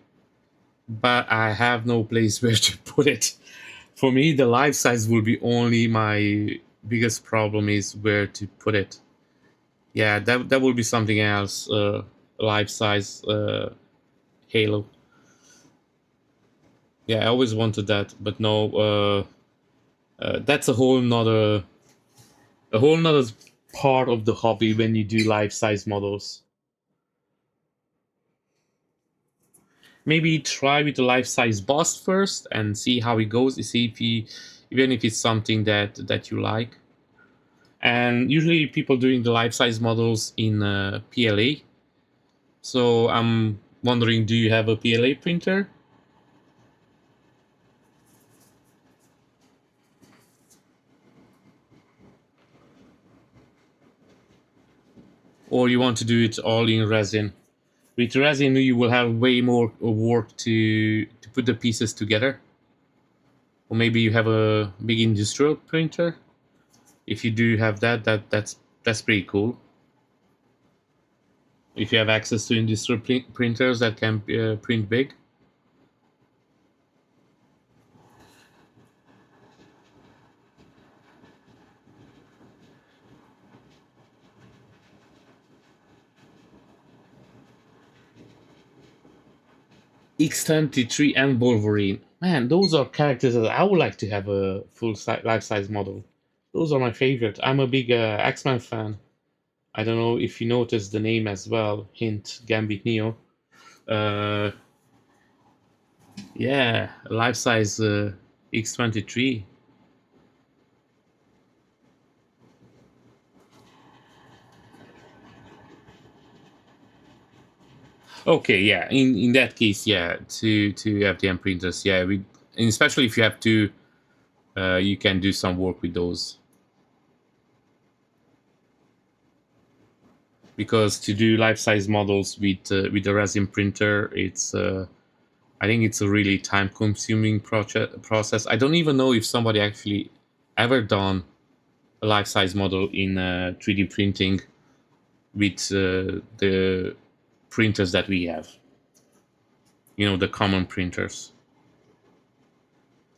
but I have no place where to put it. For me, the life size will be only my biggest problem is where to put it. Yeah, that will be something else. Life size Halo. Yeah, I always wanted that, but no. That's a whole nother part of the hobby when you do life size models. Maybe try with the life size bust first and see how it goes. See if he, even if it's something that you like. And usually people doing the life size models in PLA. So I'm wondering, do you have a PLA printer? Or you want to do it all in resin? With resin, you will have way more work to put the pieces together. Or maybe you have a big industrial printer. If you do have that's pretty cool. If you have access to industrial printers that can print big. X-23 and Wolverine. Man, those are characters that I would like to have a full life-size model. Those are my favorite. I'm a big X-Men fan. I don't know if you noticed the name as well. Hint, Gambit Neo. Uh, yeah, life-size X-23. Okay, yeah. In that case, yeah, to FDM printers, yeah, we, and especially if you have to, you can do some work with those. Because to do life-size models with the resin printer, it's I think it's a really time-consuming process. I don't even know if somebody actually ever done a life-size model in 3D printing with the printers that we have. You know, the common printers.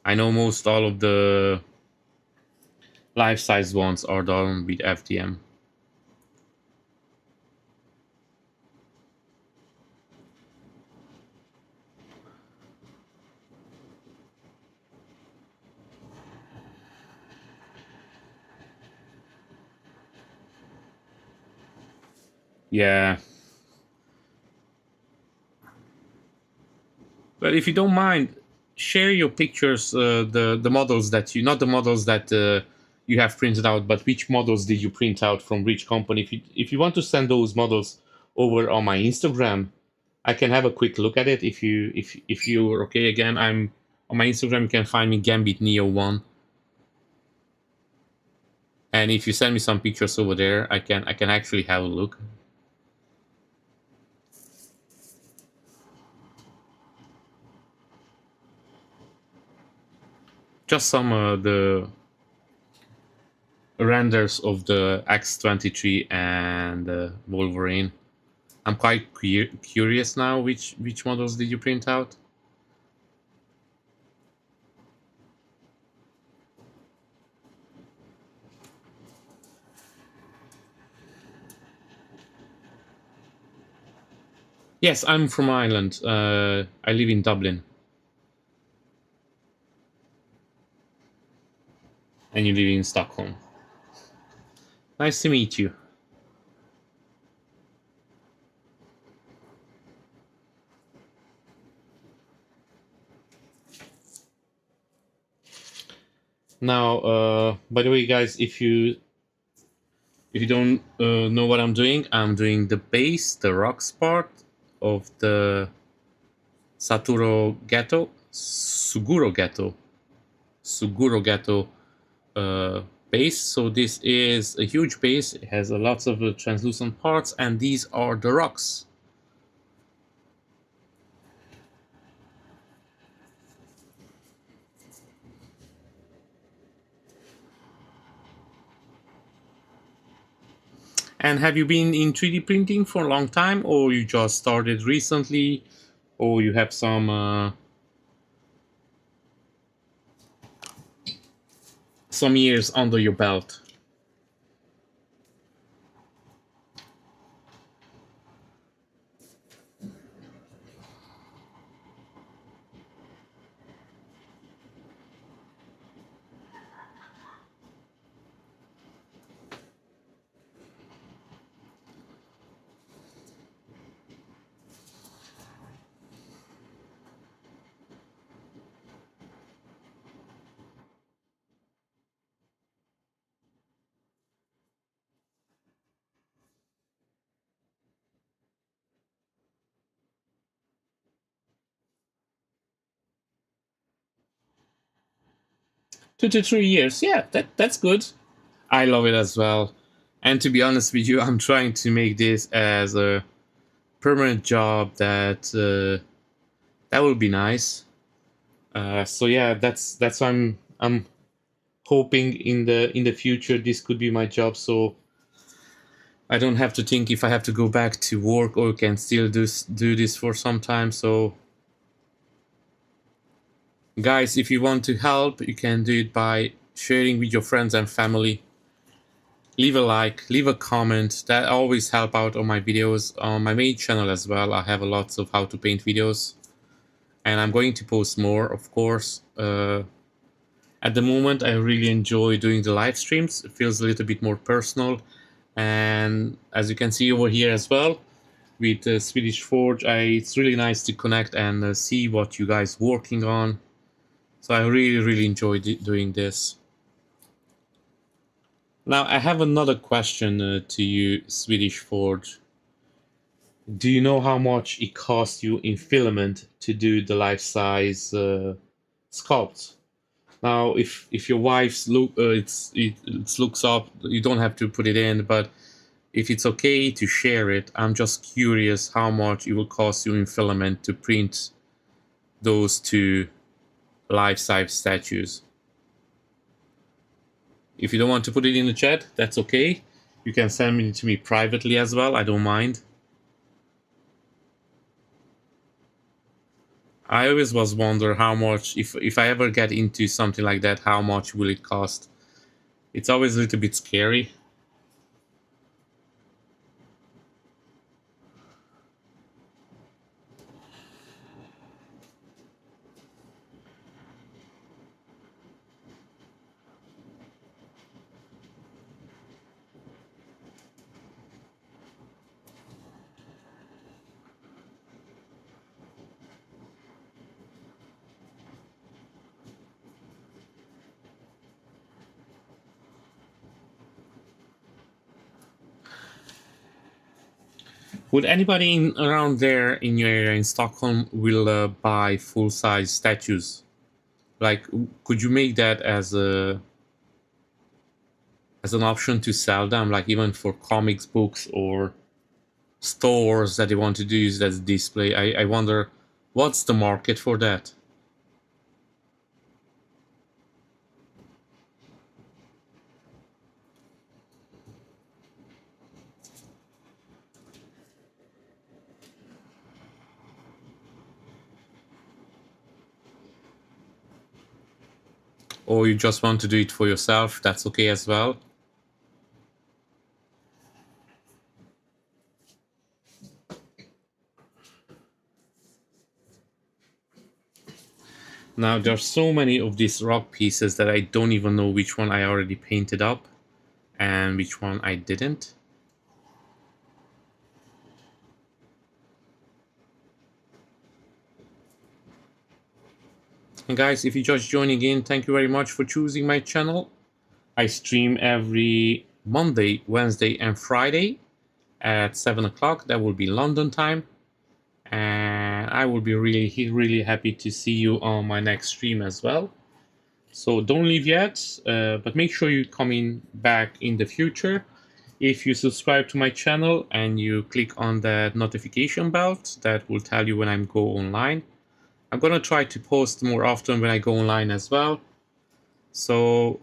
I know most all of the life-size ones are done with FDM. Yeah. But if you don't mind, share your pictures, the models that you, not the models that you have printed out, but which models did you print out from which company? If you want to send those models over on my Instagram, I can have a quick look at it. If you're okay, again, I'm on my Instagram. You can find me Gambit Neo 1. And if you send me some pictures over there, I can actually have a look. Just some the renders of the X-23 and Wolverine. I'm quite curious now. Which models did you print out? Yes, I'm from Ireland. I live in Dublin, and you live in Stockholm. Nice to meet you. Now, by the way, guys, if you don't know what I'm doing the bass, the rocks part of the Suguru Geto uh, bass. So this is a huge bass. It has a lots of translucent parts, and these are the rocks. And have you been in 3D printing for a long time, or you just started recently, or you have some years under your belt? 2 to 3 years, yeah, that's good. I love it as well. And to be honest with you, I'm trying to make this as a permanent job that would be nice. So yeah, that's why I'm hoping in the future this could be my job, so I don't have to think if I have to go back to work or can still do this for some time. So guys, if you want to help, you can do it by sharing with your friends and family. Leave a like, leave a comment. That always help out on my videos. On my main channel as well, I have a lots of how to paint videos, and I'm going to post more, of course. At the moment, I really enjoy doing the live streams. It feels a little bit more personal, and as you can see over here as well, with Swedish Forge, it's really nice to connect and see what you guys working on. So I really enjoy doing this. Now I have another question to you, Swedish Forge. Do you know how much it costs you in filament to do the life size sculpts? Now, if your wife's look it looks up, you don't have to put it in, but if it's okay to share it, I'm just curious how much it will cost you in filament to print those two life-size statues. If you don't want to put it in the chat, that's okay. You can send it to me privately as well. I don't mind. I always was wonder how much, if I ever get into something like that, how much will it cost? It's always a little bit scary. Would anybody around there in your area in Stockholm will buy full-size statues? Like, could you make that as as an option to sell them, like even for comics books or stores that they want to do use it as a display. I wonder what's the market for that. Or you just want to do it for yourself, that's okay as well. Now there's so many of these rock pieces that I don't even know which one I already painted up and which one I didn't. And guys, if you're just joining in, thank you very much for choosing my channel. I stream every Monday, Wednesday, and Friday at 7 o'clock. That will be London time. And I will be really happy to see you on my next stream as well. So don't leave yet, but make sure you come in back in the future. If you subscribe to my channel and you click on that notification bell, that will tell you when I go online. I'm gonna try to post more often when I go online as well. So,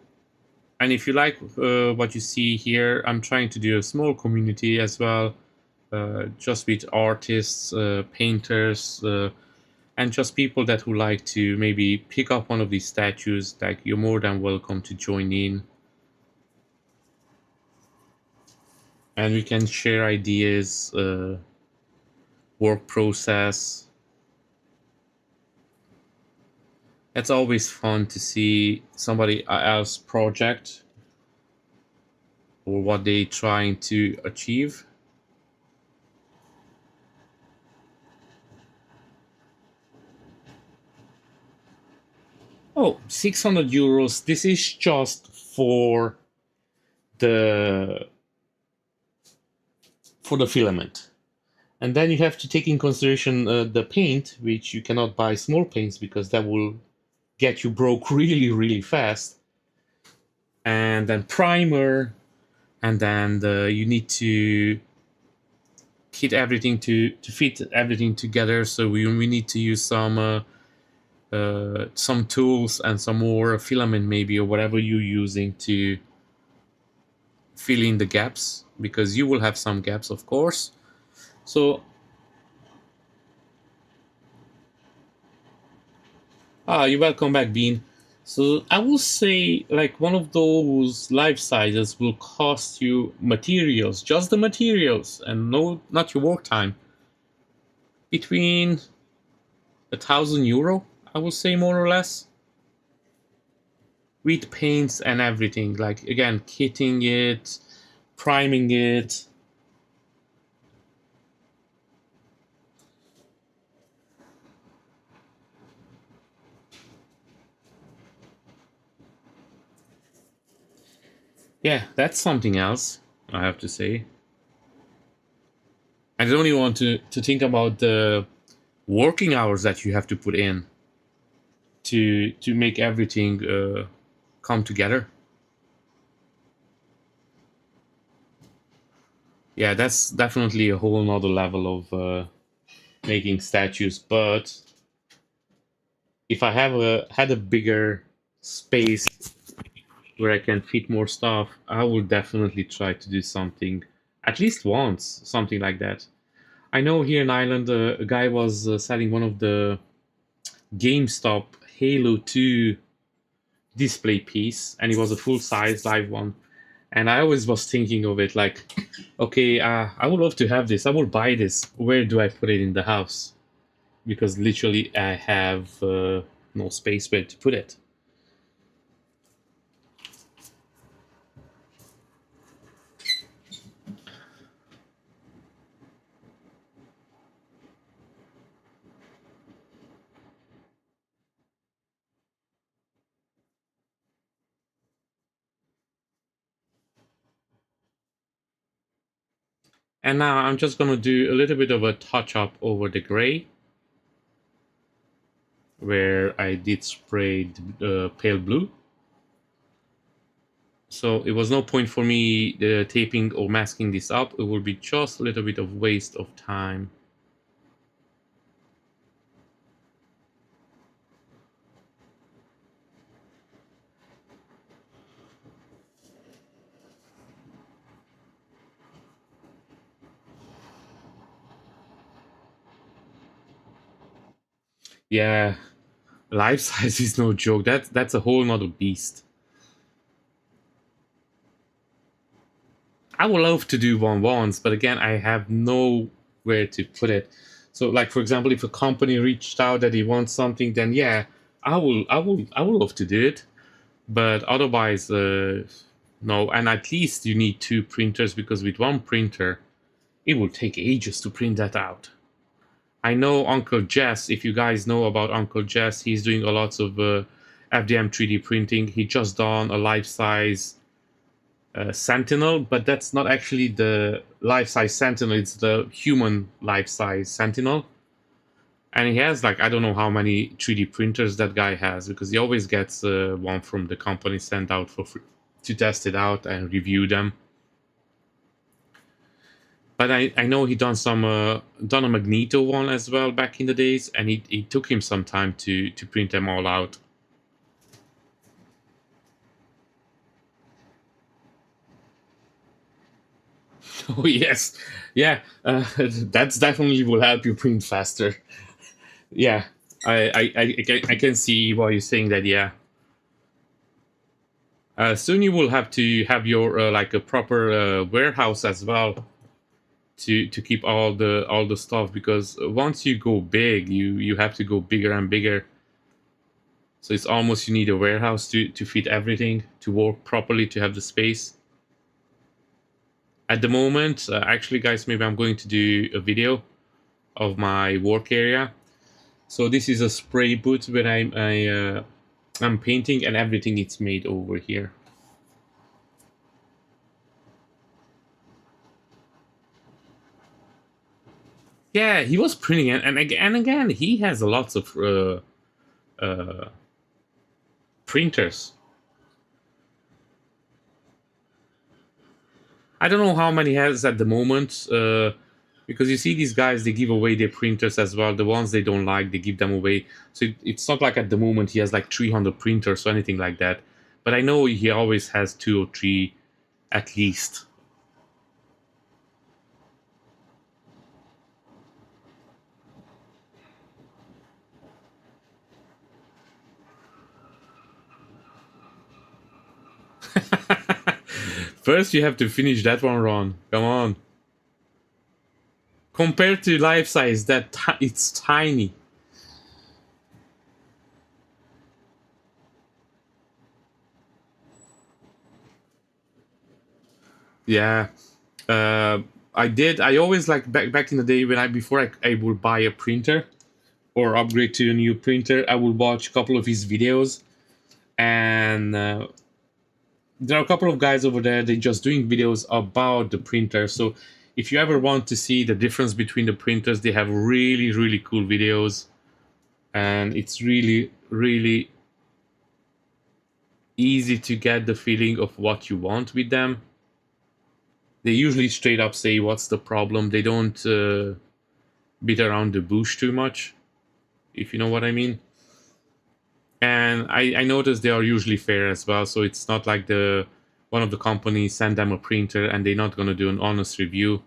and if you like what you see here, I'm trying to do a small community as well, just with artists, painters, and just people that would like to maybe pick up one of these statues. Like, you're more than welcome to join in, and we can share ideas, work process. It's always fun to see somebody else project or what they trying to achieve. Oh, 600 euros. This is just the for the filament. And then you have to take in consideration the paint, which you cannot buy small paints because that will get you broke really fast. And then primer, and then you need to hit everything to fit everything together. So we need to use some tools and some more filament maybe, or whatever you're using to fill in the gaps, because you will have some gaps, of course. So you're welcome back, Bean. So I will say, like, one of those life sizes will cost you materials, just the materials, and no, not your work time, between 1,000 euro, I will say, more or less, with paints and everything. Like, again, kitting it, priming it. Yeah, that's something else, I have to say. I don't even want to think about the working hours that you have to put in to make everything come together. Yeah, that's definitely a whole nother level of making statues. But if I had a bigger space where I can fit more stuff, I would definitely try to do something at least once, something like that. I know here in Ireland, a guy was selling one of the GameStop Halo 2 display piece, and it was a full size live one. And I always was thinking of it like, okay, I would love to have this. I will buy this. Where do I put it in the house? Because literally I have no space where to put it. And now I'm just going to do a little bit of a touch up over the gray, where I did spray pale blue. So it was no point for me taping or masking this up. It will be just a little bit of waste of time. Yeah, life size is no joke. That's a whole nother beast. I would love to do one once, but again, I have nowhere to put it. So, like for example, if a company reached out that they want something, then yeah, I will love to do it. But otherwise, no. And at least you need two printers because with one printer, it will take ages to print that out. I know Uncle Jess. If you guys know about Uncle Jess, he's doing a lots of FDM 3D printing. He just done a life-size Sentinel, but that's not actually the life-size Sentinel. It's the human life-size Sentinel. And he has like I don't know how many 3D printers that guy has because he always gets one from the company sent out for free to test it out and review them. But I know he done a Magneto one as well back in the days, and it took him some time to print them all out. Oh yes, yeah, that's definitely will help you print faster. Yeah, I can see why you're saying that. Yeah, soon you will have to have your like a proper warehouse as well to keep all the stuff because once you go big, you have to go bigger and bigger. So it's almost you need a warehouse to fit everything to work properly to have the space. At the moment, actually, guys, maybe I'm going to do a video of my work area. So this is a spray booth where I'm painting and everything is made over here. Yeah, he was printing it, and again, he has lots of uh, printers. I don't know how many he has at the moment, because you see these guys, they give away their printers as well. The ones they don't like, they give them away. So it's not like at the moment he has like 300 printers or anything like that. But I know he always has two or three at least. First, you have to finish that one run. Come on. Compared to life size, it's tiny. Yeah. Uh, I did. I always like back in the day when I would buy a printer or upgrade to a new printer, I would watch a couple of his videos, and there are a couple of guys over there. They're just doing videos about the printer. So if you ever want to see the difference between the printers, they have really cool videos, and it's really easy to get the feeling of what you want with them. They usually straight up say what's the problem. They don't beat around the bush too much, if you know what I mean. And I noticed they are usually fair as well, so it's not like the one of the companies send them a printer and they're not going to do an honest review.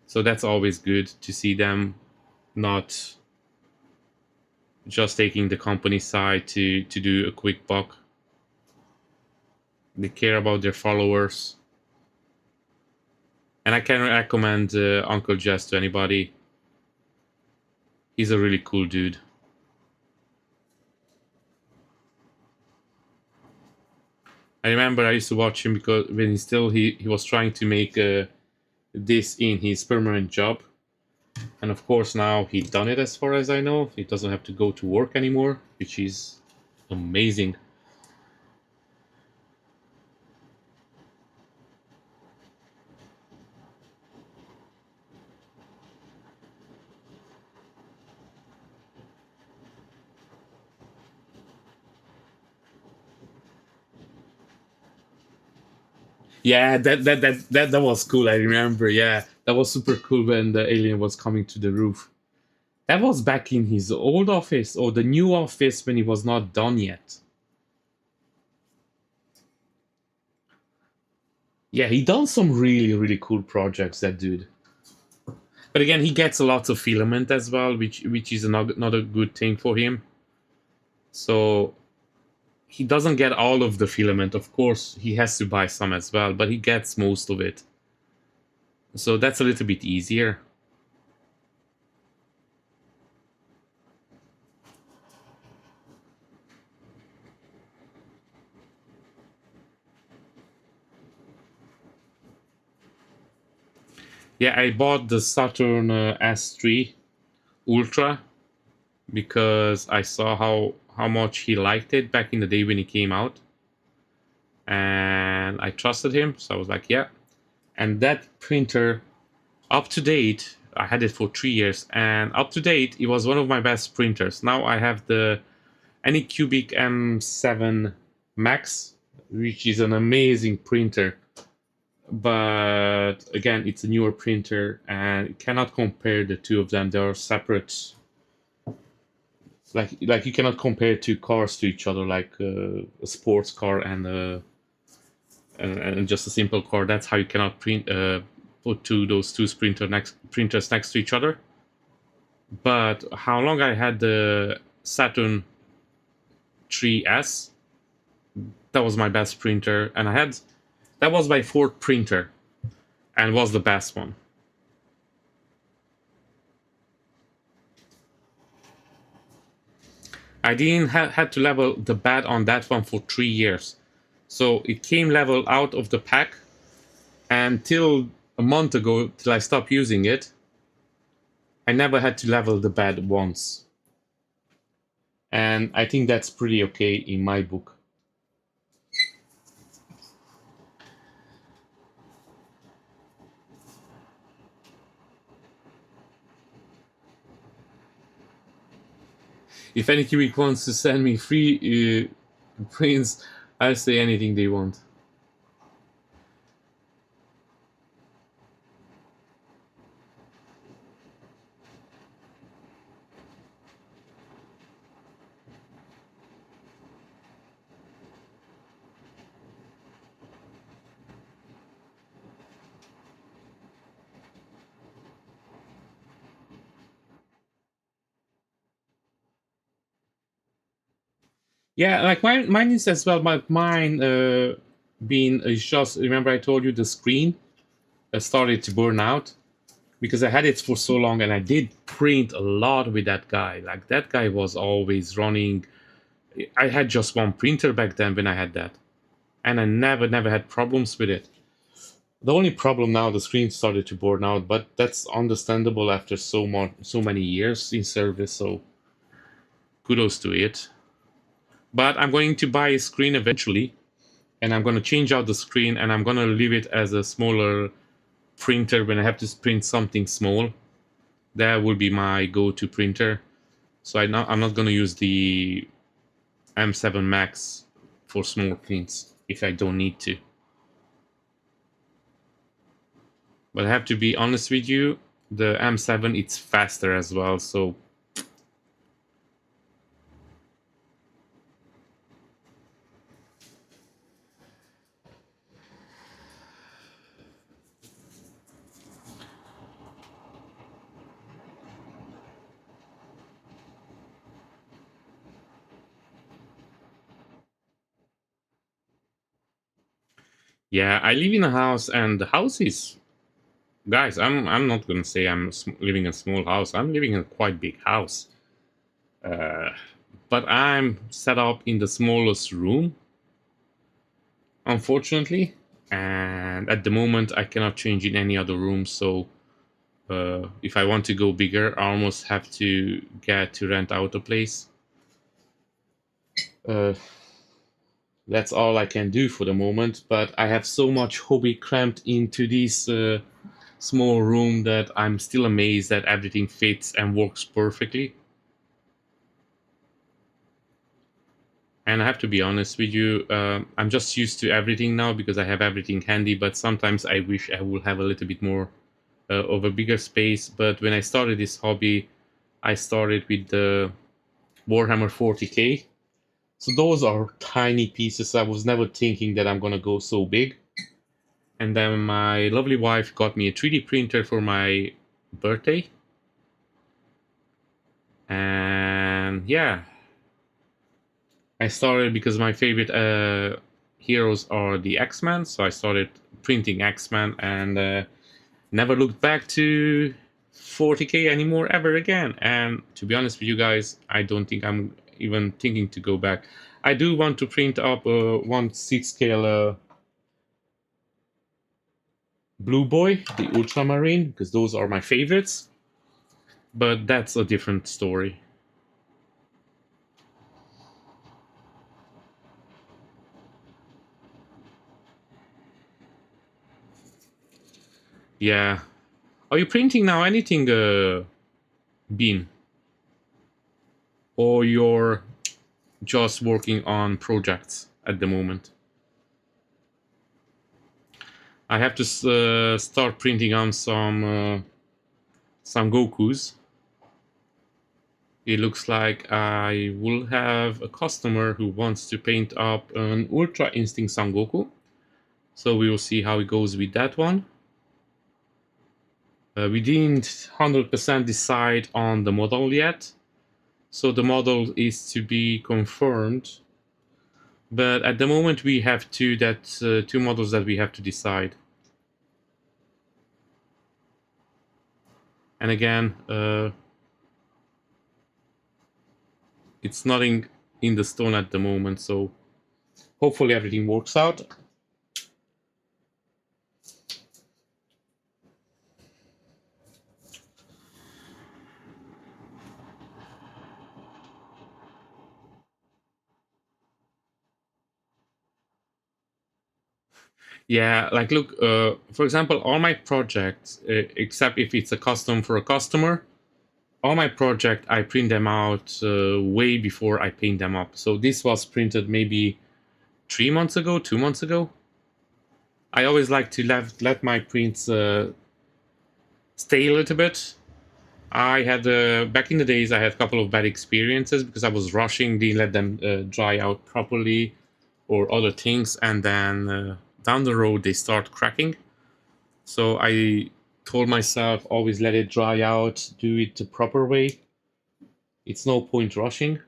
So that's always good to see them not just taking the company side to do a quick buck. They care about their followers. And I can recommend Uncle Jess to anybody. He's a really cool dude. I remember I used to watch him because when he was trying to make this in his permanent job, and of course now he done it as far as I know. He doesn't have to go to work anymore, which is amazing. Yeah, that was cool. I remember. Yeah, that was super cool when the alien was coming to the roof. That was back in his old office or the new office when he was not done yet. Yeah, he done some really cool projects. That dude. But again, he gets a lot of filament as well, which is not a good thing for him. So he doesn't get all of the filament. Of course, he has to buy some as well, but he gets most of it. So that's a little bit easier. Yeah, I bought the Saturn S3 Ultra because I saw how much he liked it back in the day when it came out, and I trusted him. So I was like, yeah. And that printer, up to date, I had it for 3 years, and up to date, it was one of my best printers. Now I have the Anycubic M7 Max, which is an amazing printer. But again, it's a newer printer and it cannot compare the two of them. They are separate. Like you cannot compare two cars to each other, like a sports car and just a simple car. That's how you cannot put those two printers next to each other. But how long I had the Saturn 3S, that was my best printer, and that was my fourth printer, and was the best one. I didn't had to level the bed on that one for 3 years, so it came level out of the pack, and till a month ago, till I stopped using it, I never had to level the bed once, and I think that's pretty okay in my book. If any Cubic wants to send me free prints, I'll say anything they want. Yeah, like mine is as well. But mine being is just remember I told you the screen started to burn out because I had it for so long and I did print a lot with that guy. Like that guy was always running. I had just one printer back then when I had that, and I never had problems with it. The only problem now the screen started to burn out, but that's understandable after so many years in service. So kudos to it. But I'm going to buy a screen eventually, and I'm going to change out the screen, and I'm going to leave it as a smaller printer when I have to print something small. That will be my go-to printer. So I'm not going to use the M7 Max for small prints if I don't need to. But I have to be honest with you, the M7 it's faster as well. So yeah, I live in a house, and the house is, guys. I'm not gonna say I'm living in a small house. I'm living in a quite big house. Uh, but I'm set up in the smallest room, unfortunately, and at the moment I cannot change in any other room. So if I want to go bigger, I almost have to get to rent out a place. Uh, that's all I can do for the moment. But I have so much hobby cramped into this small room that I'm still amazed that everything fits and works perfectly. And I have to be honest with you, I'm just used to everything now because I have everything handy, but sometimes I wish I would have a little bit more of a bigger space. But when I started this hobby, I started with the Warhammer 40k. So those are tiny pieces. I was never thinking that I'm gonna go so big. And then my lovely wife got me a 3D printer for my birthday. And yeah, I started because my favorite heroes are the X-Men. So I started printing X-Men and never looked back to 40k anymore ever again. And to be honest with you guys, I don't think I'm even thinking to go back. I do want to print up a 1/6 scale Blue Boy, the Ultramarine, because those are my favorites. But that's a different story. Yeah. Are you printing now anything, Bean? Or you're just working on projects at the moment? I have to start printing on some Gokus. It looks like I will have a customer who wants to paint up an Ultra Instinct Son Goku. So we will see how it goes with that one. We didn't 100% decide on the model yet. So the model is to be confirmed. But at the moment we have two models that we have to decide. And again, it's nothing in the stone at the moment, so hopefully everything works out. Yeah, like look, for example, all my projects, except if it's a custom for a customer, all my project I print them out way before I paint them up. So this was printed maybe 3 months ago, 2 months ago. I always like to let my prints stay a little bit. I had back in the days I had a couple of bad experiences because I was rushing, didn't let them dry out properly, or other things, and then down the road they start cracking. So I told myself always let it dry out, do it the proper way. It's no point rushing.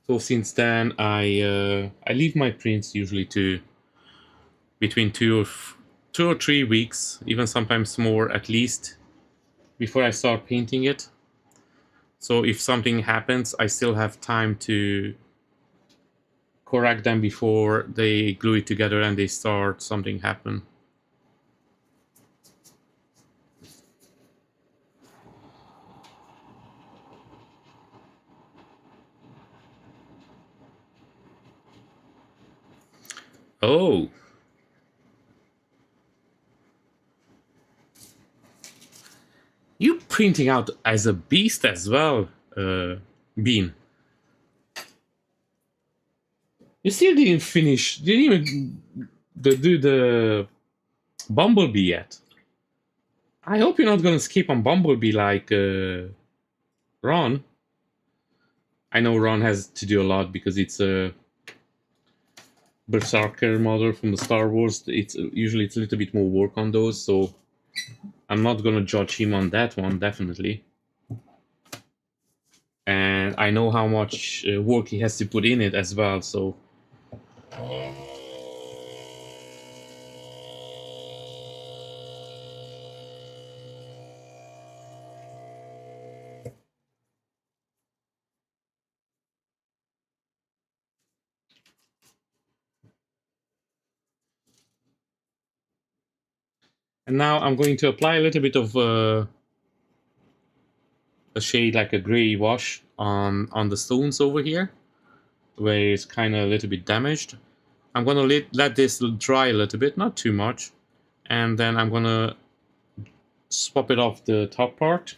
So since then I leave my prints usually to between 2 or 3 weeks, even sometimes more at least, before I start painting it. So if something happens, I still have time to correct them before they glue it together and they start something happen. Oh, you printing out as a beast as well, Bean. You still didn't finish, didn't even do the Bumblebee yet. I hope you're not gonna skip on Bumblebee like Ron. I know Ron has to do a lot because it's a Berserker model from the Star Wars. It's usually it's a little bit more work on those, so I'm not gonna judge him on that one, definitely. And I know how much work he has to put in it as well, so. And now I'm going to apply a little bit of a shade like a gray wash on the stones over here, where it's kind of a little bit damaged. I'm gonna let this dry a little bit, not too much, and then I'm gonna swap it off the top part.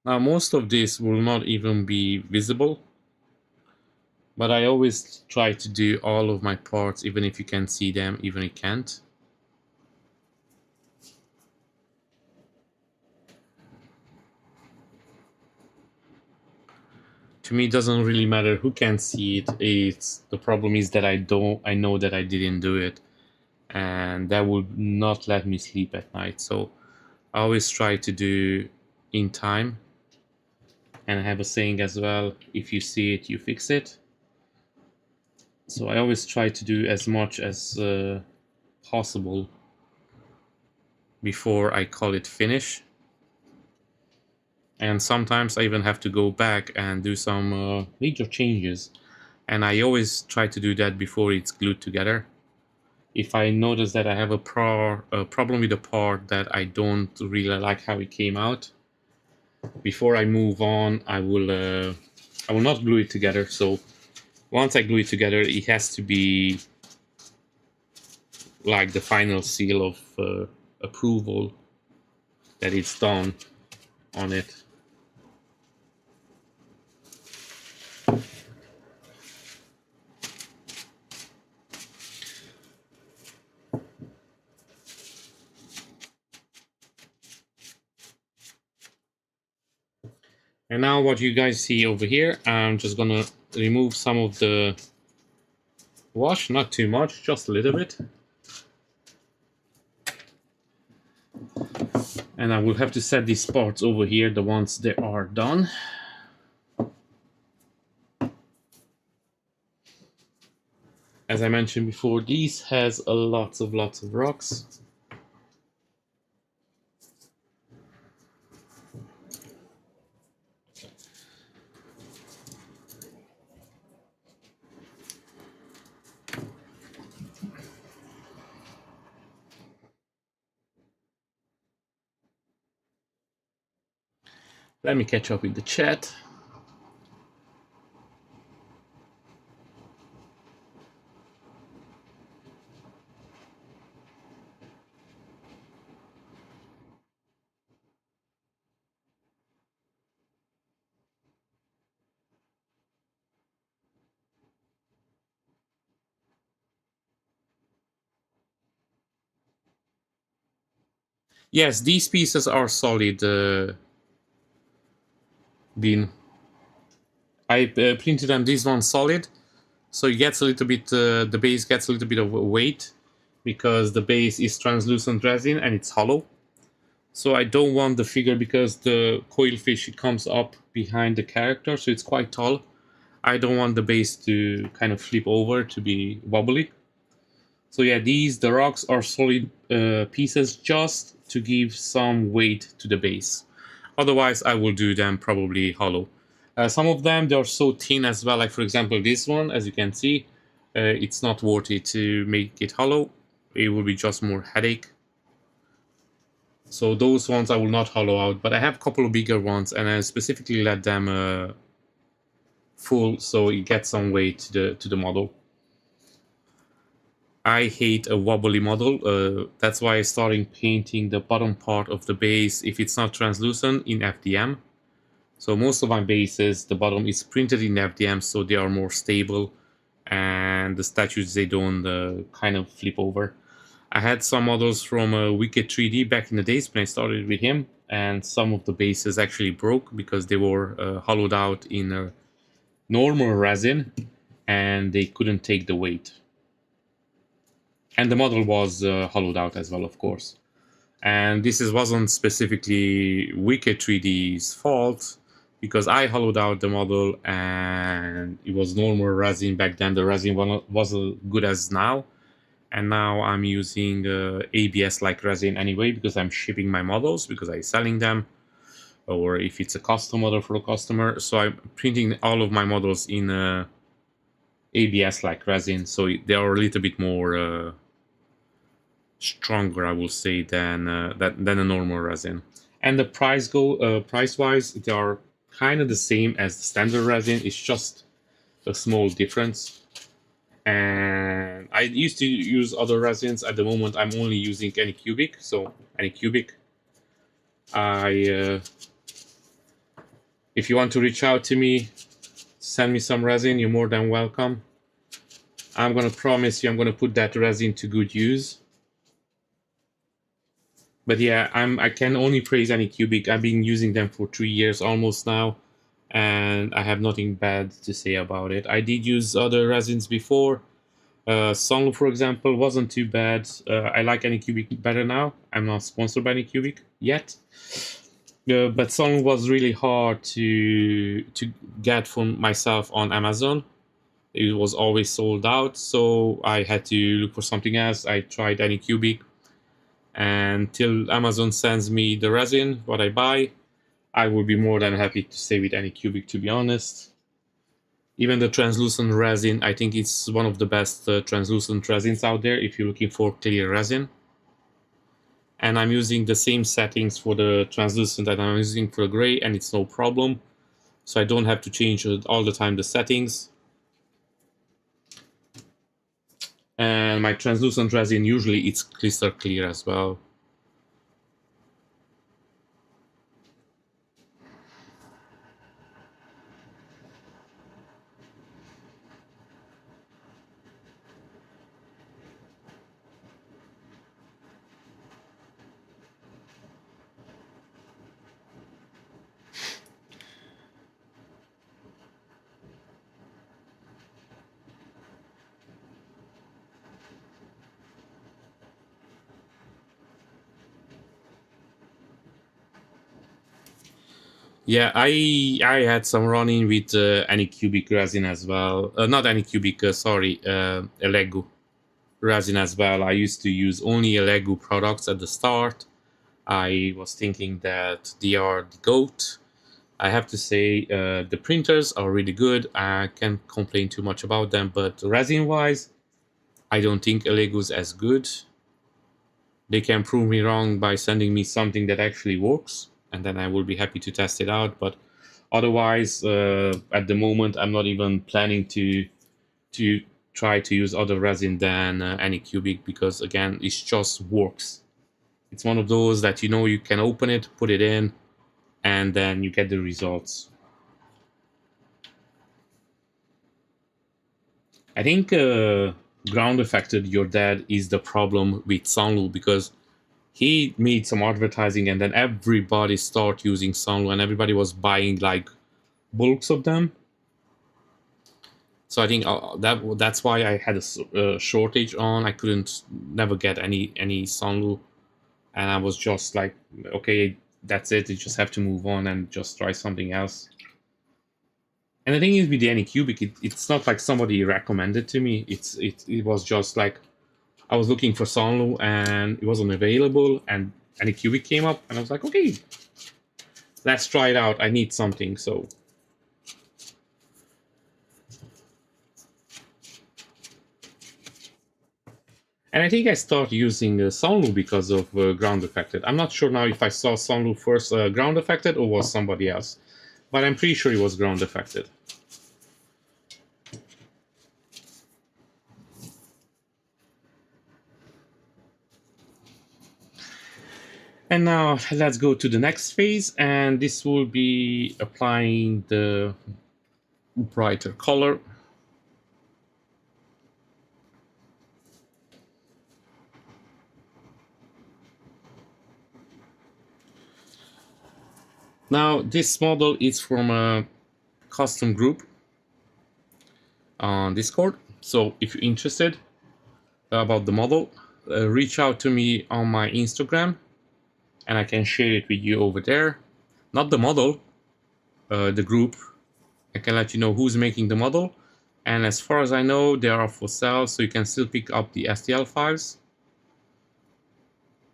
Now most of this will not even be visible, but I always try to do all of my parts, even if you can see them, even if you can't. To me, it doesn't really matter who can see it. It's the problem is that I know that I didn't do it, and that would not let me sleep at night. So I always try to do in time, and I have a saying as well: if you see it, you fix it. So I always try to do as much as possible before I call it finish. And sometimes I even have to go back and do some major changes. And I always try to do that before it's glued together. If I notice that I have a problem with a part that I don't really like how it came out, before I move on, I will not glue it together. So once I glue it together, it has to be like the final seal of approval that it's done on it. And now what you guys see over here, I'm just gonna remove some of the wash, not too much, just a little bit. And I will have to set these parts over here, the ones that are done. As I mentioned before, these has lots of rocks. Let me catch up with the chat. Yes, these pieces are solid, Bean. I printed them, this one solid, so it gets a little bit, the base gets a little bit of weight, because the base is translucent resin and it's hollow. So I don't want the figure, because the coil fish comes up behind the character, so it's quite tall. I don't want the base to kind of flip over, to be wobbly. So yeah, the rocks are solid pieces just to give some weight to the base. Otherwise, I will do them probably hollow. Some of them, they are so thin as well. Like for example, this one, as you can see, it's not worth it to make it hollow. It will be just more headache. So those ones I will not hollow out, but I have a couple of bigger ones, and I specifically let them full, so it gets some weight to the model. I hate a wobbly model. That's why I started painting the bottom part of the base, if it's not translucent, in FDM. So most of my bases, the bottom is printed in FDM, so they are more stable, and the statues, they don't kind of flip over. I had some models from Wicked 3D back in the days when I started with him, and some of the bases actually broke because they were hollowed out in a normal resin, and they couldn't take the weight. And the model was hollowed out as well, of course. And this wasn't specifically Wicked 3D's fault, because I hollowed out the model and it was normal resin back then. The resin wasn't good as now. And now I'm using ABS-like resin anyway, because I'm shipping my models, because I'm selling them, or if it's a custom model for a customer. So I'm printing all of my models in ABS-like resin, so they are a little bit more stronger, I will say, than a normal resin. And the price wise, they are kind of the same as the standard resin. It's just a small difference. And I used to use other resins. At the moment, I'm only using Anycubic. So Anycubic, I If you want to reach out to me, send me some resin, you're more than welcome. I'm gonna promise you I'm gonna put that resin to good use. But yeah, I can only praise Anycubic. I've been using them for 3 years almost now, and I have nothing bad to say about it. I did use other resins before. Songlu, for example, wasn't too bad. I like Anycubic better now. I'm not sponsored by Anycubic yet. But Songlu was really hard to get for myself on Amazon. It was always sold out, so I had to look for something else. I tried Anycubic, and till Amazon sends me the resin, what I buy, I would be more than happy to stay with Anycubic, to be honest. Even the translucent resin, I think it's one of the best translucent resins out there if you're looking for clear resin. And I'm using the same settings for the translucent that I'm using for the gray, and it's no problem. So I don't have to change all the time the settings. And my translucent resin, usually it's crystal clear as well. Yeah, I had some running with Anycubic resin as well. Not Anycubic, sorry, Lego resin as well. I used to use only Lego products at the start. I was thinking that they are the GOAT. I have to say the printers are really good. I can't complain too much about them, but resin-wise, I don't think Lego's as good. They can prove me wrong by sending me something that actually works, and then I will be happy to test it out. But otherwise, at the moment, I'm not even planning to try to use other resin than Anycubic, because again, it just works. It's one of those that you can open it, put it in, and then you get the results. I think ground affected your dad is the problem with Sunlu, because he made some advertising and then everybody started using Sunlu and everybody was buying like bulks of them. So I think that's why I had a shortage on. I couldn't never get any Sunlu, and I was just like, okay, that's it. You just have to move on and just try something else. And the thing is with the Anycubic, it's not like somebody recommended to me. It was just like I was looking for Sunlu and it wasn't available, and Anycubic came up, and I was like, okay, let's try it out. I need something, so. And I think I started using Sunlu because of ground affected. I'm not sure now if I saw Sunlu first ground affected or was somebody else, but I'm pretty sure it was ground affected. And now let's go to the next phase, and this will be applying the brighter color. Now this model is from a custom group on Discord, so if you're interested about the model, reach out to me on my Instagram and I can share it with you over there. Not the model, the group. I can let you know who's making the model, and as far as I know, they are for sale, so you can still pick up the STL files.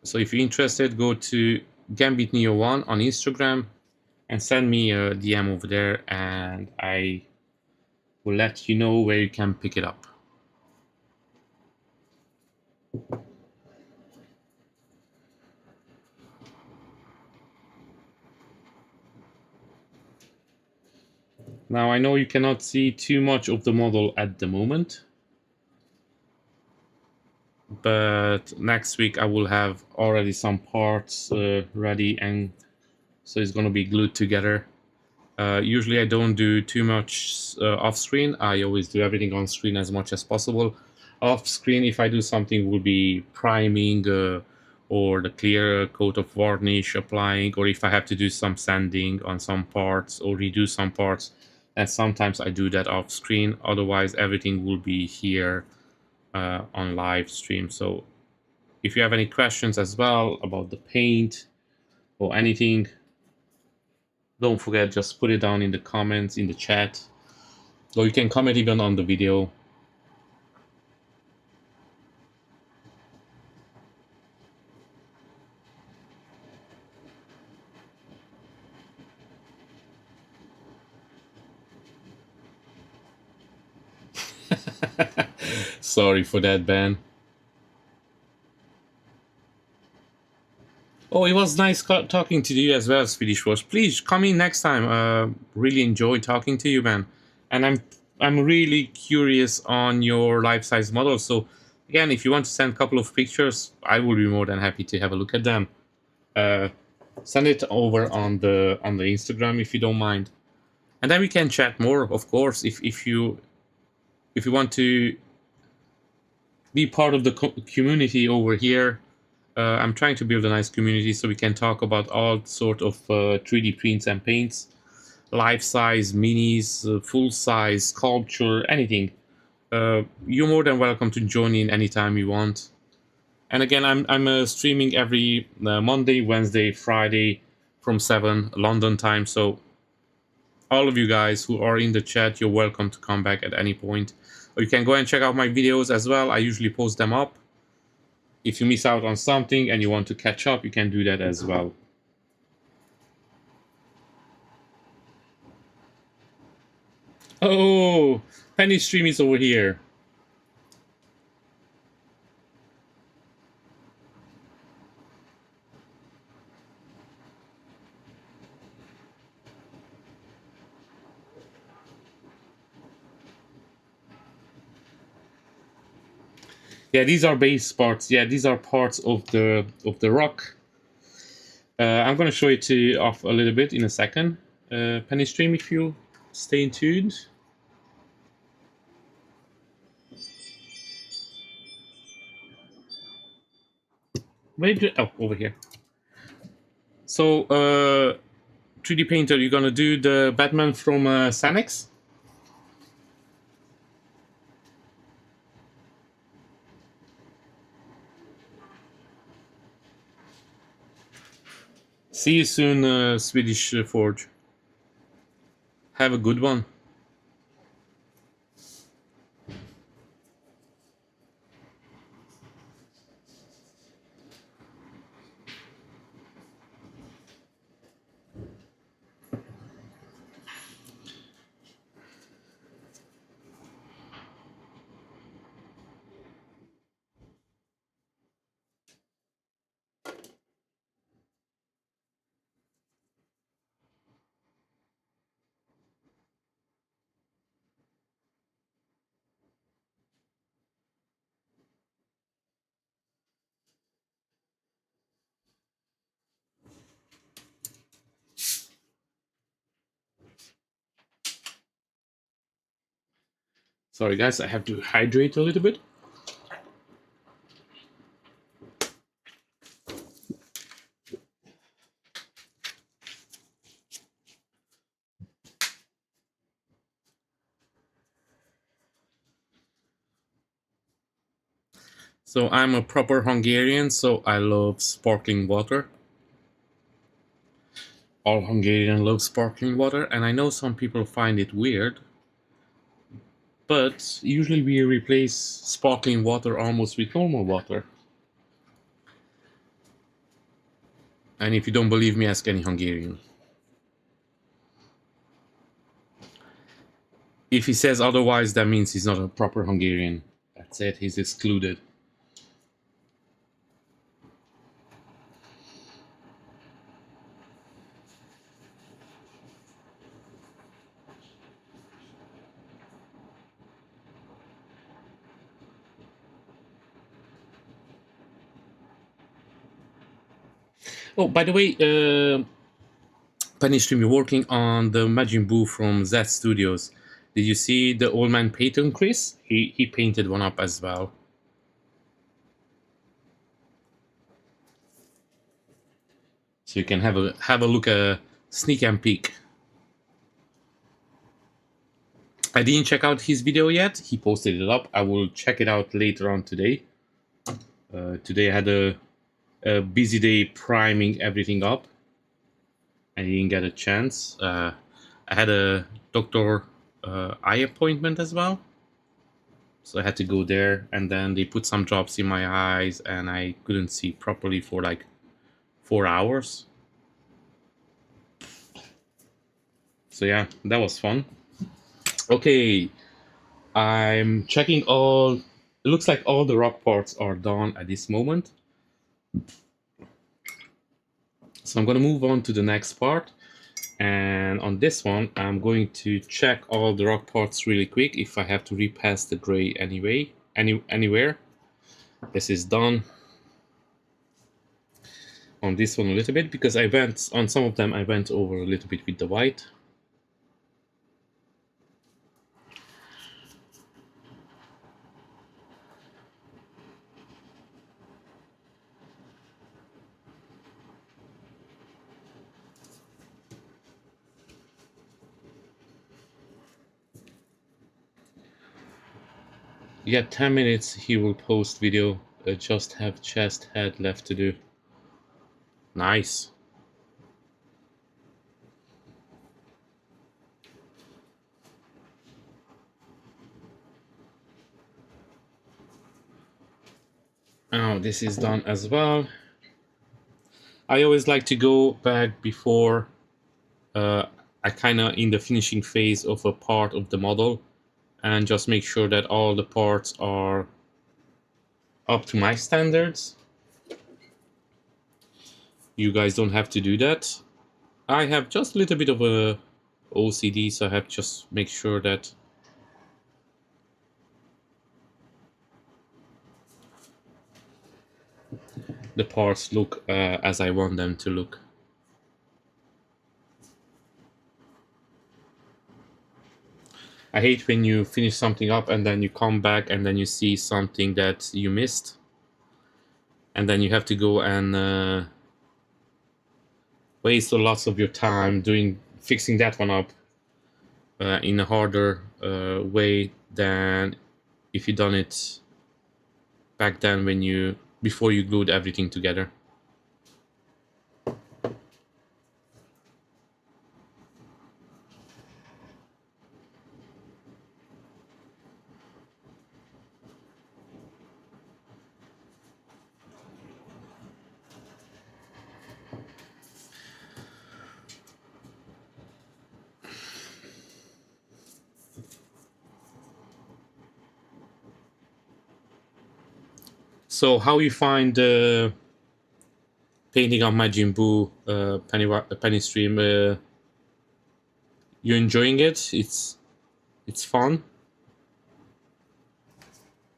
So if you're interested, go to Gambit Neo 1 on Instagram and send me a DM over there, and I will let you know where you can pick it up. Now I know you cannot see too much of the model at the moment, but next week I will have already some parts ready, and so it's going to be glued together. Usually I don't do too much off screen. I always do everything on screen as much as possible. Off screen, if I do something, will be priming or the clear coat of varnish applying, or if I have to do some sanding on some parts or redo some parts. And sometimes I do that off screen. Otherwise, everything will be here on live stream. So if you have any questions as well about the paint or anything, don't forget, just put it down in the comments, in the chat, or you can comment even on the video. Sorry for that, Ben. Oh, it was nice talking to you as well, Swedish Watch. Please come in next time. Really enjoyed talking to you, man. And I'm really curious on your life-size model. So again, if you want to send a couple of pictures, I will be more than happy to have a look at them. Send it over on the Instagram if you don't mind, and then we can chat more. Of course, if you want to be part of the community over here. I'm trying to build a nice community so we can talk about all sort of 3D prints and paints, life-size, minis, full-size, sculpture, anything. You're more than welcome to join in anytime you want. And again, I'm streaming every Monday, Wednesday, Friday from 7 London time. So all of you guys who are in the chat, you're welcome to come back at any point. Or you can go and check out my videos as well. I usually post them up. If you miss out on something and you want to catch up, you can do that as well. Oh, Penny Stream is over here. Yeah, these are base parts. Yeah, these are parts of the rock. I'm gonna show it to you off a little bit in a second. Penny Stream, if you stay tuned. Wait, oh, over here. So, 3D Painter, you're gonna do the Batman from Sanex? See you soon, Swedish Forge. Have a good one. Sorry guys, I have to hydrate a little bit. So I'm a proper Hungarian, so I love sparkling water. All Hungarians love sparkling water, and I know some people find it weird, but usually we replace sparkling water almost with normal water. And if you don't believe me, ask any Hungarian. If he says otherwise, that means he's not a proper Hungarian. That's it, he's excluded. Oh, by the way, Penny Stream, you're working on the Majin Buu from Z Studios. Did you see the old man Peyton, Chris? He painted one up as well. So you can have a look, a sneak and peek. I didn't check out his video yet. He posted it up. I will check it out later on today. Today I had a busy day priming everything up. I didn't get a chance. I had a doctor eye appointment as well. So I had to go there, and then they put some drops in my eyes, and I couldn't see properly for like 4 hours. So yeah, that was fun. Okay, I'm checking all. It looks like all the rock parts are done at this moment. So I'm going to move on to the next part. And on this one, I'm going to check all the rock parts really quick if I have to repass the gray anywhere. This is done. On this one a little bit, because I went on some of them, I went over a little bit with the white. Yeah, 10 minutes he will post video. Just have chest head left to do. Nice. Oh, this is done as well. I always like to go back before I kind of in the finishing phase of a part of the model, and just make sure that all the parts are up to my standards. You guys don't have to do that. I have just a little bit of a OCD, so I have to just make sure that the parts look as I want them to look. I hate when you finish something up and then you come back and then you see something that you missed, and then you have to go and waste lots of your time fixing that one up in a harder way than if you done it back then before you glued everything together. So how you find painting on Majin Buu Penny Stream? You enjoying it? It's fun.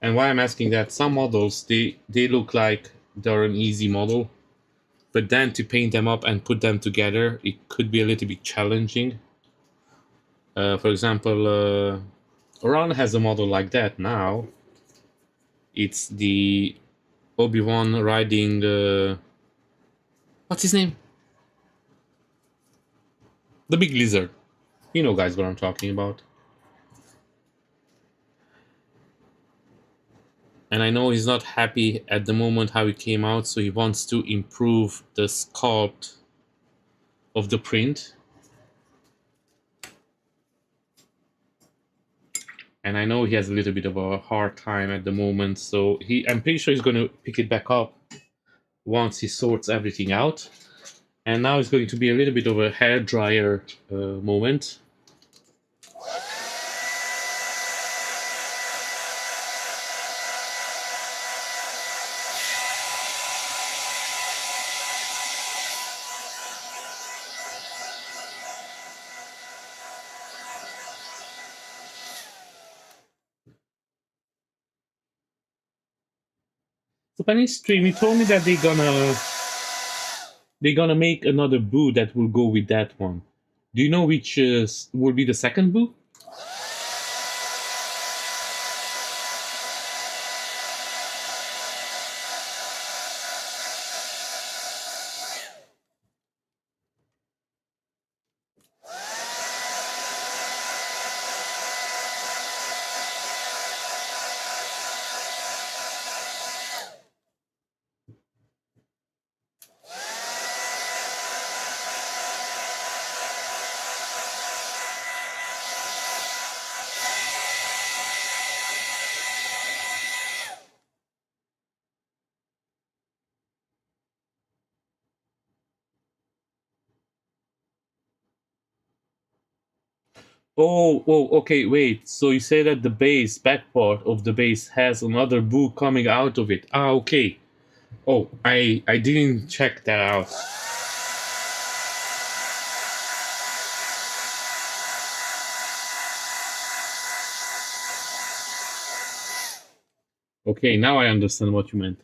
And why I'm asking that, some models they look like they're an easy model, but then to paint them up and put them together, it could be a little bit challenging. For example, Oran has a model like that now. It's the Obi-Wan riding what's his name? The big lizard. You know, guys, what I'm talking about. And I know he's not happy at the moment how it came out, so he wants to improve the sculpt of the print. And I know he has a little bit of a hard time at the moment, so I'm pretty sure he's going to pick it back up once he sorts everything out. And now it's going to be a little bit of a hair dryer moment. So Penny Stream, he told me that they're gonna They're gonna make another boo that will go with that one. Do you know which will be the second boo? Okay, wait. So you say that the base, back part of the base, has another boo coming out of it. Ah, okay. Oh, I didn't check that out. Okay, now I understand what you meant.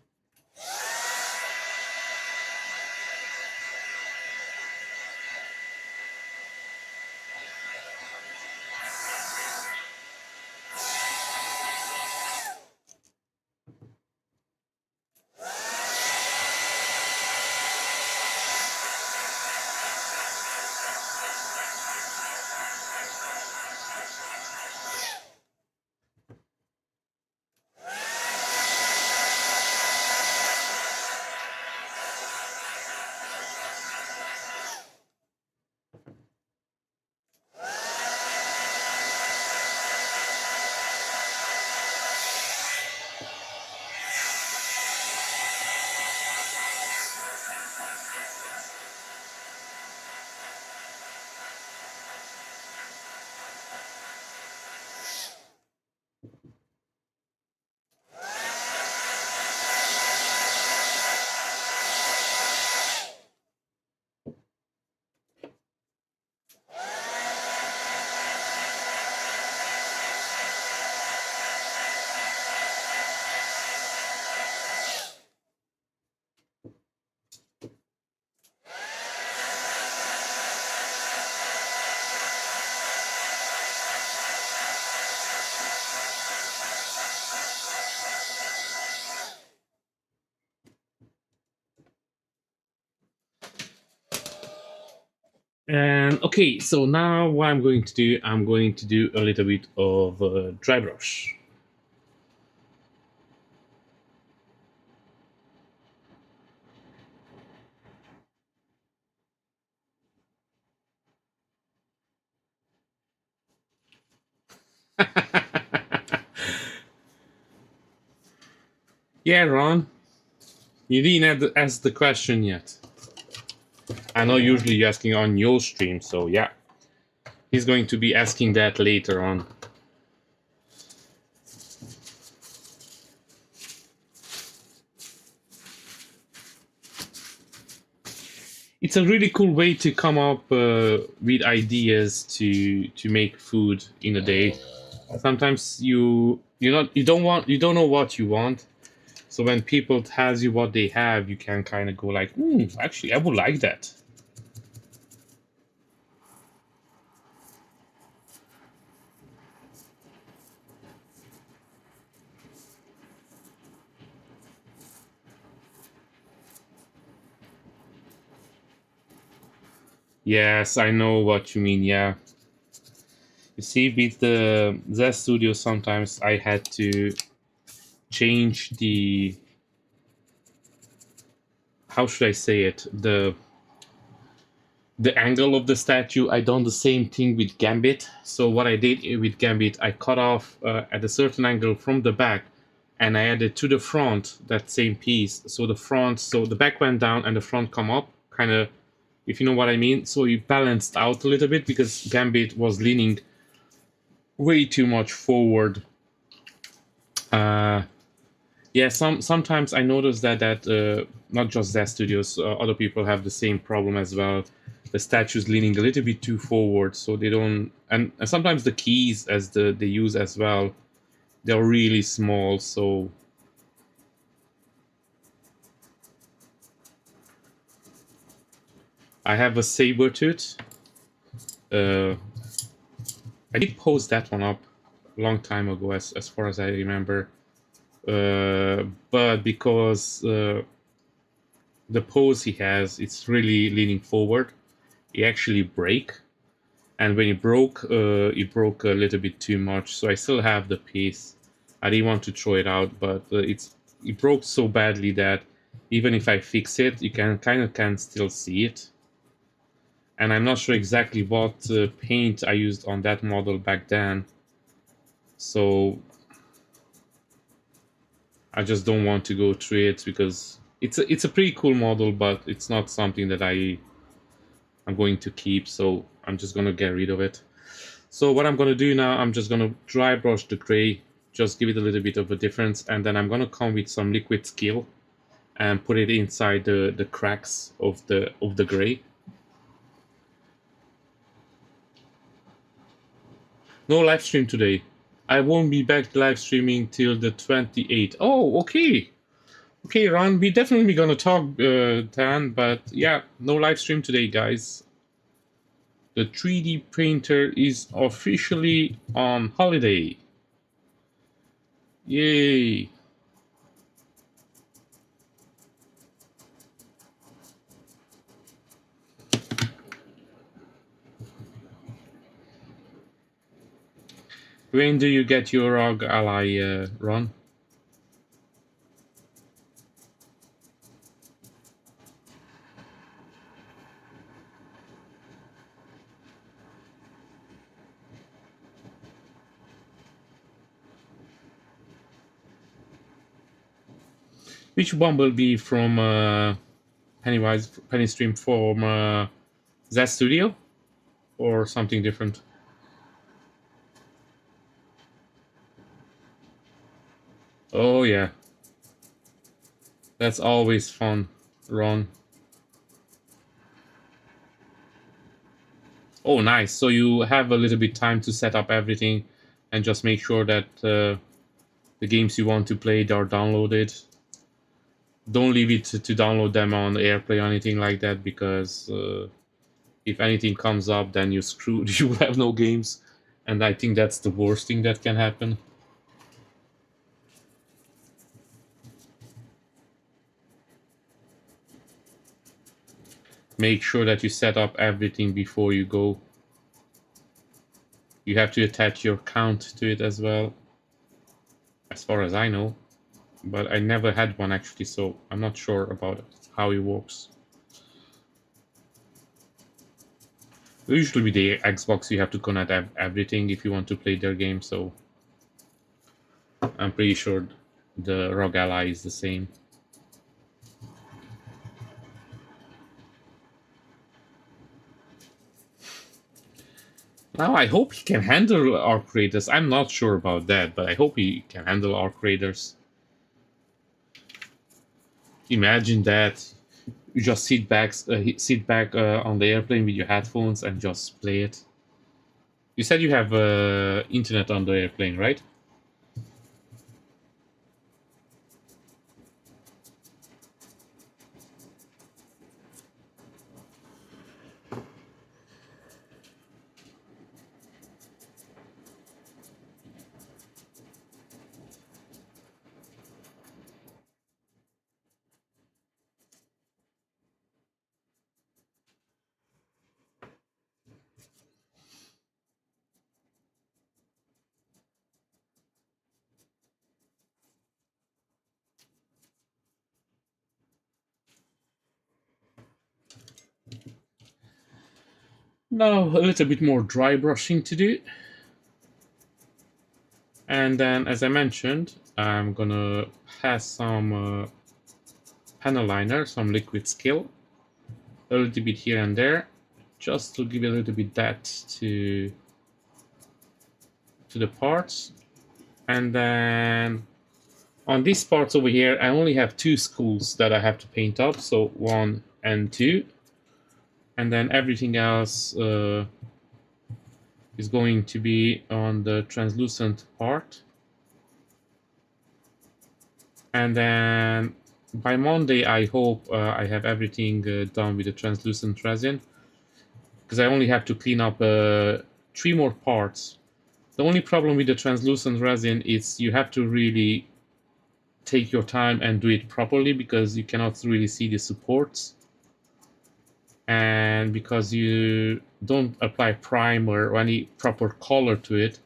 And okay, so now what I'm going to do a little bit of dry brush. Yeah, Ron, you didn't ask the question yet. I know usually you're asking on your stream, so yeah, he's going to be asking that later on. It's a really cool way to come up with ideas to make food in a day. Sometimes you don't know what you want, so when people tells you what they have, you can kind of go like, actually, I would like that. Yes, I know what you mean. Yeah, you see, with the Z Studio, sometimes I had to change the, how should I say it, the angle of the statue. I done the same thing with Gambit. So what I did with Gambit, I cut off at a certain angle from the back, and I added to the front that same piece. So the back went down and the front come up, kind of, if you know what I mean. So it balanced out a little bit because Gambit was leaning way too much forward. Uh, yeah, sometimes I notice that not just that studios, other people have the same problem as well. The statues leaning a little bit too forward, so they don't. And sometimes the keys as they use as well, they're really small. So I have a saber tooth. Uh, I did post that one up a long time ago, as far as I remember. But because the pose he has, it's really leaning forward. He actually break, and when it broke a little bit too much. So I still have the piece. I didn't want to throw it out, but it broke so badly that even if I fix it, you can still see it. And I'm not sure exactly what paint I used on that model back then. So I just don't want to go through it because it's a pretty cool model, but it's not something that I'm going to keep. So I'm just gonna get rid of it. So what I'm gonna do now, I'm just gonna dry brush the gray, just give it a little bit of a difference, and then I'm gonna come with some liquid skill and put it inside the cracks of the gray. No live stream today. I won't be back live streaming till the 28th. Oh, okay. Okay, Ron, we definitely gonna talk, Dan, but yeah, no live stream today, guys. The 3D printer is officially on holiday. Yay! When do you get your ROG ally, Ron? Which Bumblebee from Penny Stream from that studio or something different? Oh yeah, that's always fun, Ron. Oh nice. So you have a little bit time to set up everything and just make sure that the games you want to play are downloaded. Don't leave it to download them on AirPlay or anything like that, because if anything comes up, then you're screwed. You will have no games, and I think that's the worst thing that can happen. Make sure that you set up everything before you go. You have to attach your count to it as well, as far as I know. But I never had one actually, so I'm not sure about how it works. Usually with the Xbox, you have to connect everything if you want to play their game, so I'm pretty sure the ROG Ally is the same. Now I hope he can handle Arc Raiders. I'm not sure about that, but I hope he can handle Arc Raiders. Imagine that you just sit back on the airplane with your headphones and just play it. You said you have internet on the airplane, right? Now a little bit more dry brushing to do. And then, as I mentioned, I'm gonna pass some panel liner, some liquid skill, a little bit here and there, just to give a little bit depth to the parts. And then on these parts over here, I only have two schools that I have to paint up, so 1 and 2. And then everything else is going to be on the translucent part. And then by Monday, I hope I have everything done with the translucent resin, because I only have to clean up 3 more parts. The only problem with the translucent resin is you have to really take your time and do it properly, because you cannot really see the supports, and because you don't apply primer or any proper color to it,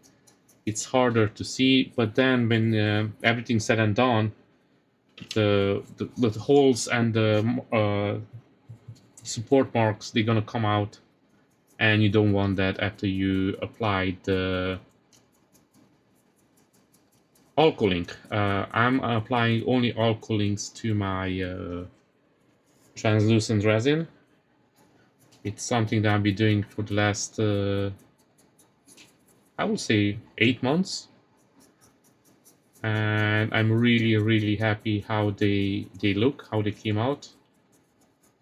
it's harder to see. But then when everything's said and done, the holes and the support marks, they're gonna come out, and you don't want that after you apply the alcoholink. I'm applying only alcoholinks to my translucent resin. It's something that I've been doing for the last I would say 8 months, and I'm really happy how they look, how they came out.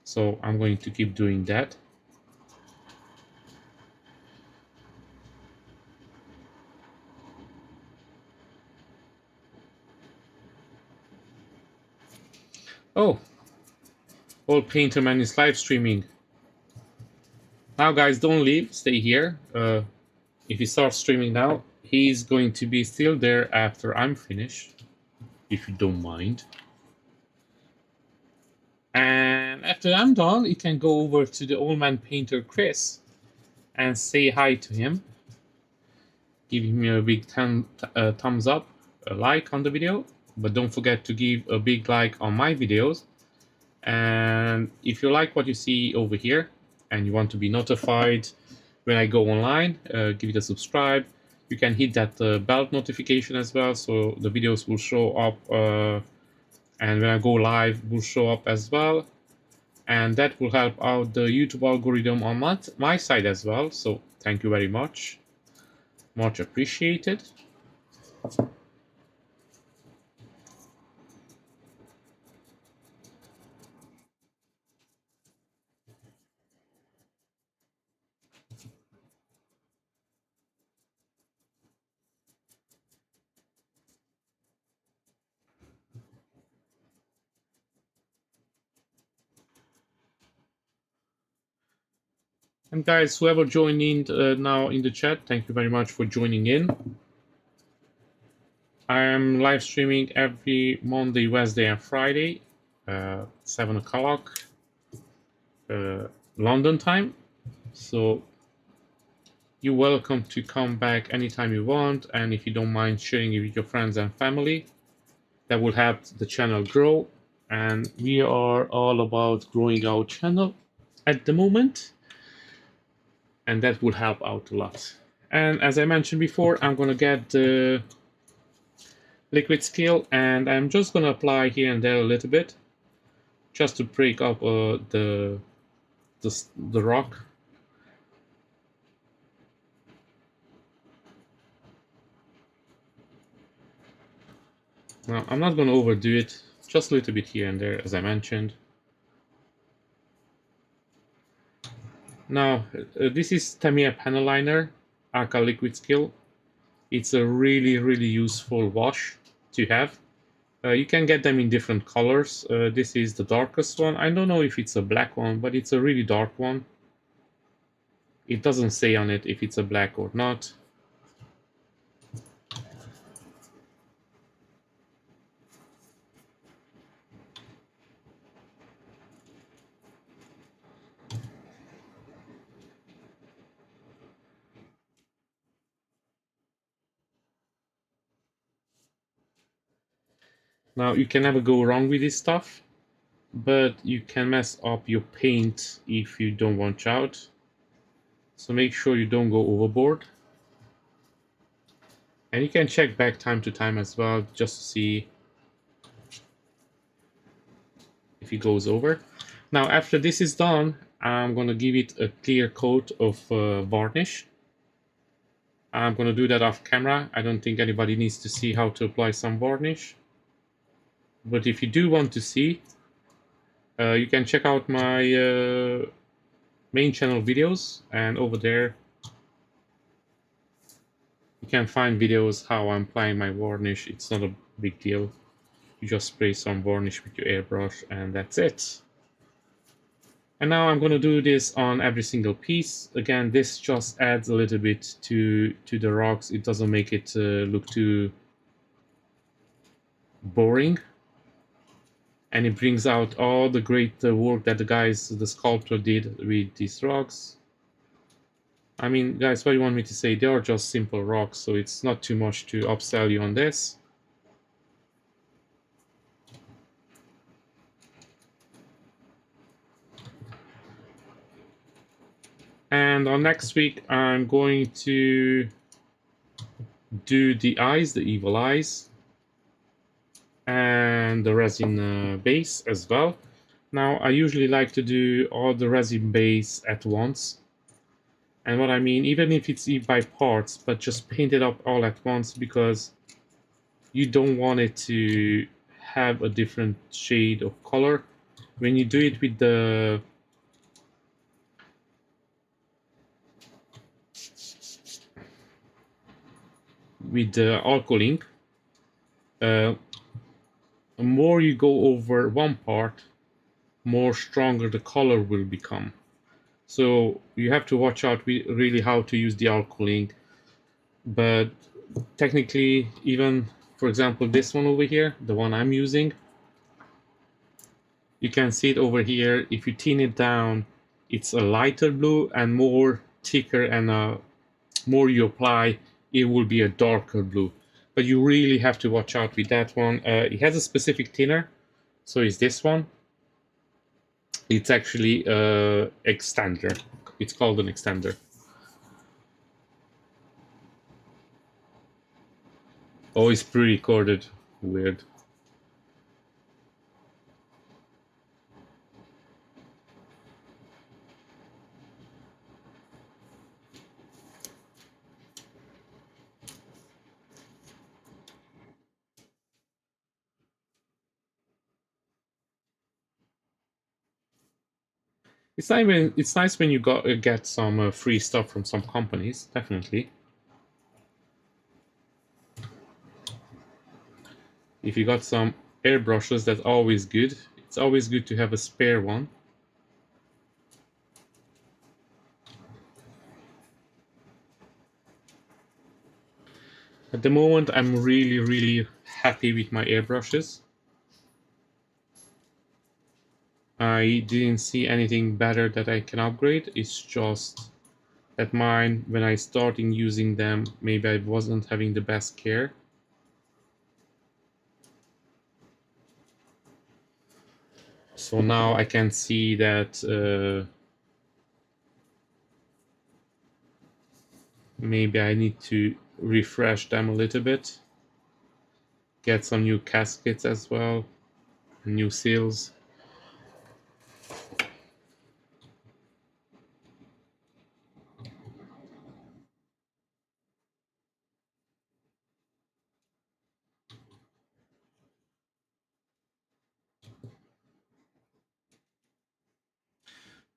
So I'm going to keep doing that. Oh, old painter man is live streaming now. Guys, don't leave, stay here. If he starts streaming now, he's going to be still there after I'm finished, if you don't mind. And after I'm done, you can go over to the old man painter Chris and say hi to him. Give him a big thumbs up, a like on the video, but don't forget to give a big like on my videos. And if you like what you see over here and you want to be notified when I go online, give it a subscribe. You can hit that bell notification as well, so the videos will show up, and when I go live will show up as well, and that will help out the YouTube algorithm on my side as well. So thank you very much, much appreciated. And guys, whoever joined in now in the chat, thank you very much for joining in. I am live streaming every Monday, Wednesday, and Friday, 7 o'clock London time. So you're welcome to come back anytime you want, and if you don't mind sharing it with your friends and family, that will help the channel grow. And we are all about growing our channel at the moment, and that will help out a lot. And as I mentioned before, I'm gonna get the liquid scale, and I'm just gonna apply here and there a little bit, just to break up the rock. Now I'm not gonna overdo it, just a little bit here and there, as I mentioned. Now this is Tamiya panel liner, aka liquid scale. It's a really useful wash to have. You can get them in different colors. This is the darkest one. I don't know if it's a black one, but it's a really dark one. It doesn't say on it if it's a black or not. Now you can never go wrong with this stuff, but you can mess up your paint if you don't watch out. So make sure you don't go overboard. And you can check back time to time as well, just to see if it goes over. Now after this is done, I'm going to give it a clear coat of varnish. I'm going to do that off camera. I don't think anybody needs to see how to apply some varnish. But if you do want to see, you can check out my main channel videos, and over there you can find videos how I'm applying my varnish. It's not a big deal. You just spray some varnish with your airbrush and that's it. And now I'm going to do this on every single piece. Again, this just adds a little bit to the rocks. It doesn't make it look too boring. And it brings out all the great work that the sculptor did with these rocks. I mean, guys, what do you want me to say? They are just simple rocks, so it's not too much to upsell you on this. And on next week, I'm going to do the eyes, the evil eyes, and the resin base as well. Now, I usually like to do all the resin base at once. And what I mean, even if it's by parts, but just paint it up all at once, because you don't want it to have a different shade of color. When you do it with the alcohol ink, the more you go over one part, more stronger the color will become. So you have to watch out really how to use the alcohol ink. But technically, even for example this one over here, the one I'm using, you can see it over here. If you thin it down, it's a lighter blue, and more thicker, and more you apply, it will be a darker blue. But you really have to watch out with that one. It has a specific thinner, so is this one. It's actually a extender. It's called an extender. Oh, it's pre-recorded. Weird. It's nice when you get some free stuff from some companies, definitely. If you got some airbrushes, that's always good. It's always good to have a spare one. At the moment, I'm really happy with my airbrushes. I didn't see anything better that I can upgrade. It's just that mine, when I started using them, maybe I wasn't having the best care. So now I can see that maybe I need to refresh them a little bit. Get some new caskets as well, new seals.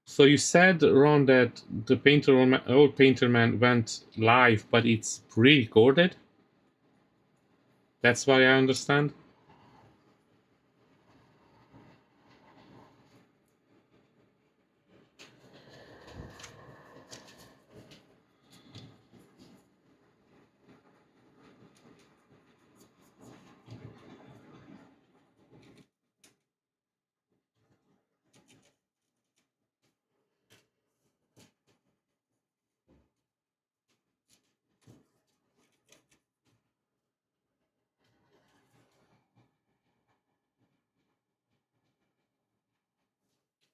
So you said, Ron, that the old Painter Man went live, but it's pre-recorded? That's why I understand?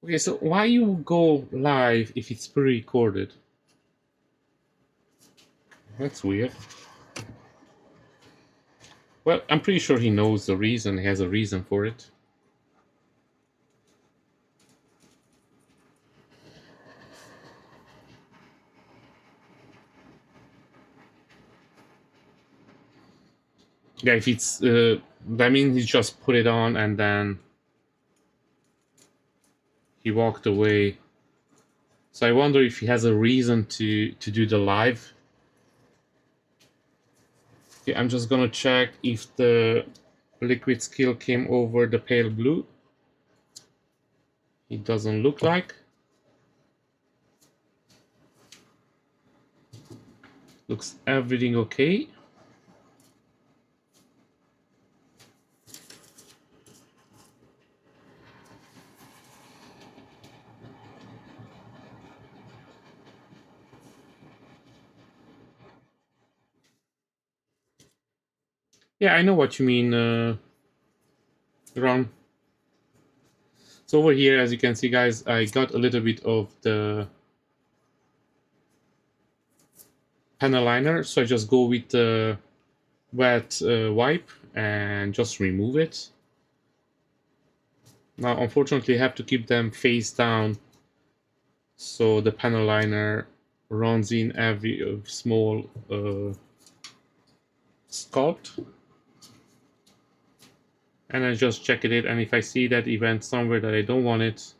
Okay, so why you go live if it's pre-recorded? That's weird. Well, I'm pretty sure he knows the reason, he has a reason for it. Yeah, if it's, that means he just put it on and then he walked away. So I wonder if he has a reason to do the live. Okay, I'm just gonna check if the liquid skill came over the pale blue. It doesn't look like. Looks everything okay. Yeah, I know what you mean, Ron. So over here, as you can see, guys, I got a little bit of the panel liner, so I just go with the wet wipe and just remove it. Now, unfortunately, I have to keep them face down so the panel liner runs in every small sculpt. And I just check it, and if I see that it went somewhere that I don't want it,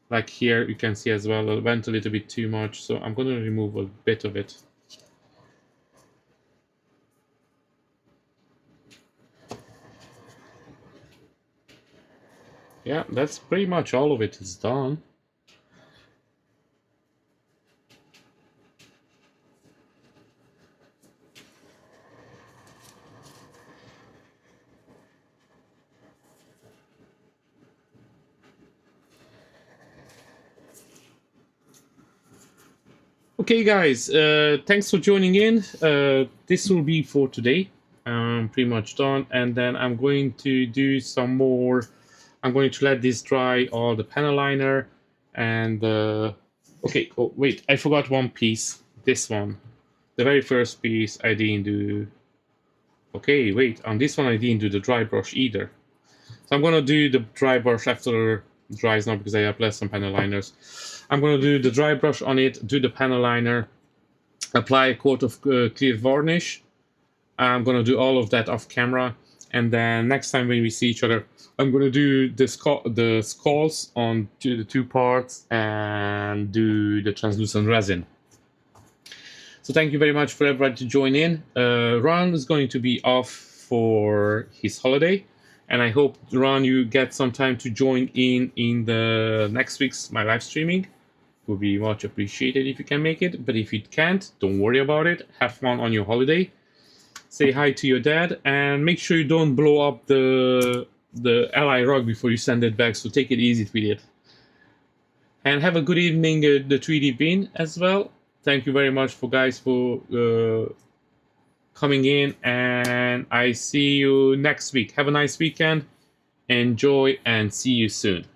like here, you can see as well, it went a little bit too much, so I'm going to remove a bit of it. Yeah, that's pretty much all of it is done. Okay, guys, thanks for joining in. This will be for today. I'm pretty much done, and then I'm going to do some more. I'm going to let this dry, all the panel liner, and okay. Oh, wait, I forgot one piece. This one, the very first piece, I didn't do. Okay, wait, on this one I didn't do the dry brush either. So I'm gonna do the dry brush after it dries now because I have left some panel liners. I'm gonna do the dry brush on it, do the panel liner, apply a coat of clear varnish. I'm gonna do all of that off camera, and then next time when we see each other, I'm gonna do the skulls on the two parts and do the translucent resin. So thank you very much for everybody to join in. Ron is going to be off for his holiday, and I hope, Ron, you get some time to join in the next week's my live streaming. It would be much appreciated if you can make it, but if you can't, don't worry about it. Have fun on your holiday. Say hi to your dad, and make sure you don't blow up the Ally rug before you send it back, so take it easy with it. And have a good evening, the 3D bin as well. Thank you very much for coming in, and I see you next week. Have a nice weekend. Enjoy, and see you soon.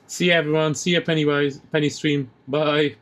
See you, everyone. See you, Penny Stream. Bye.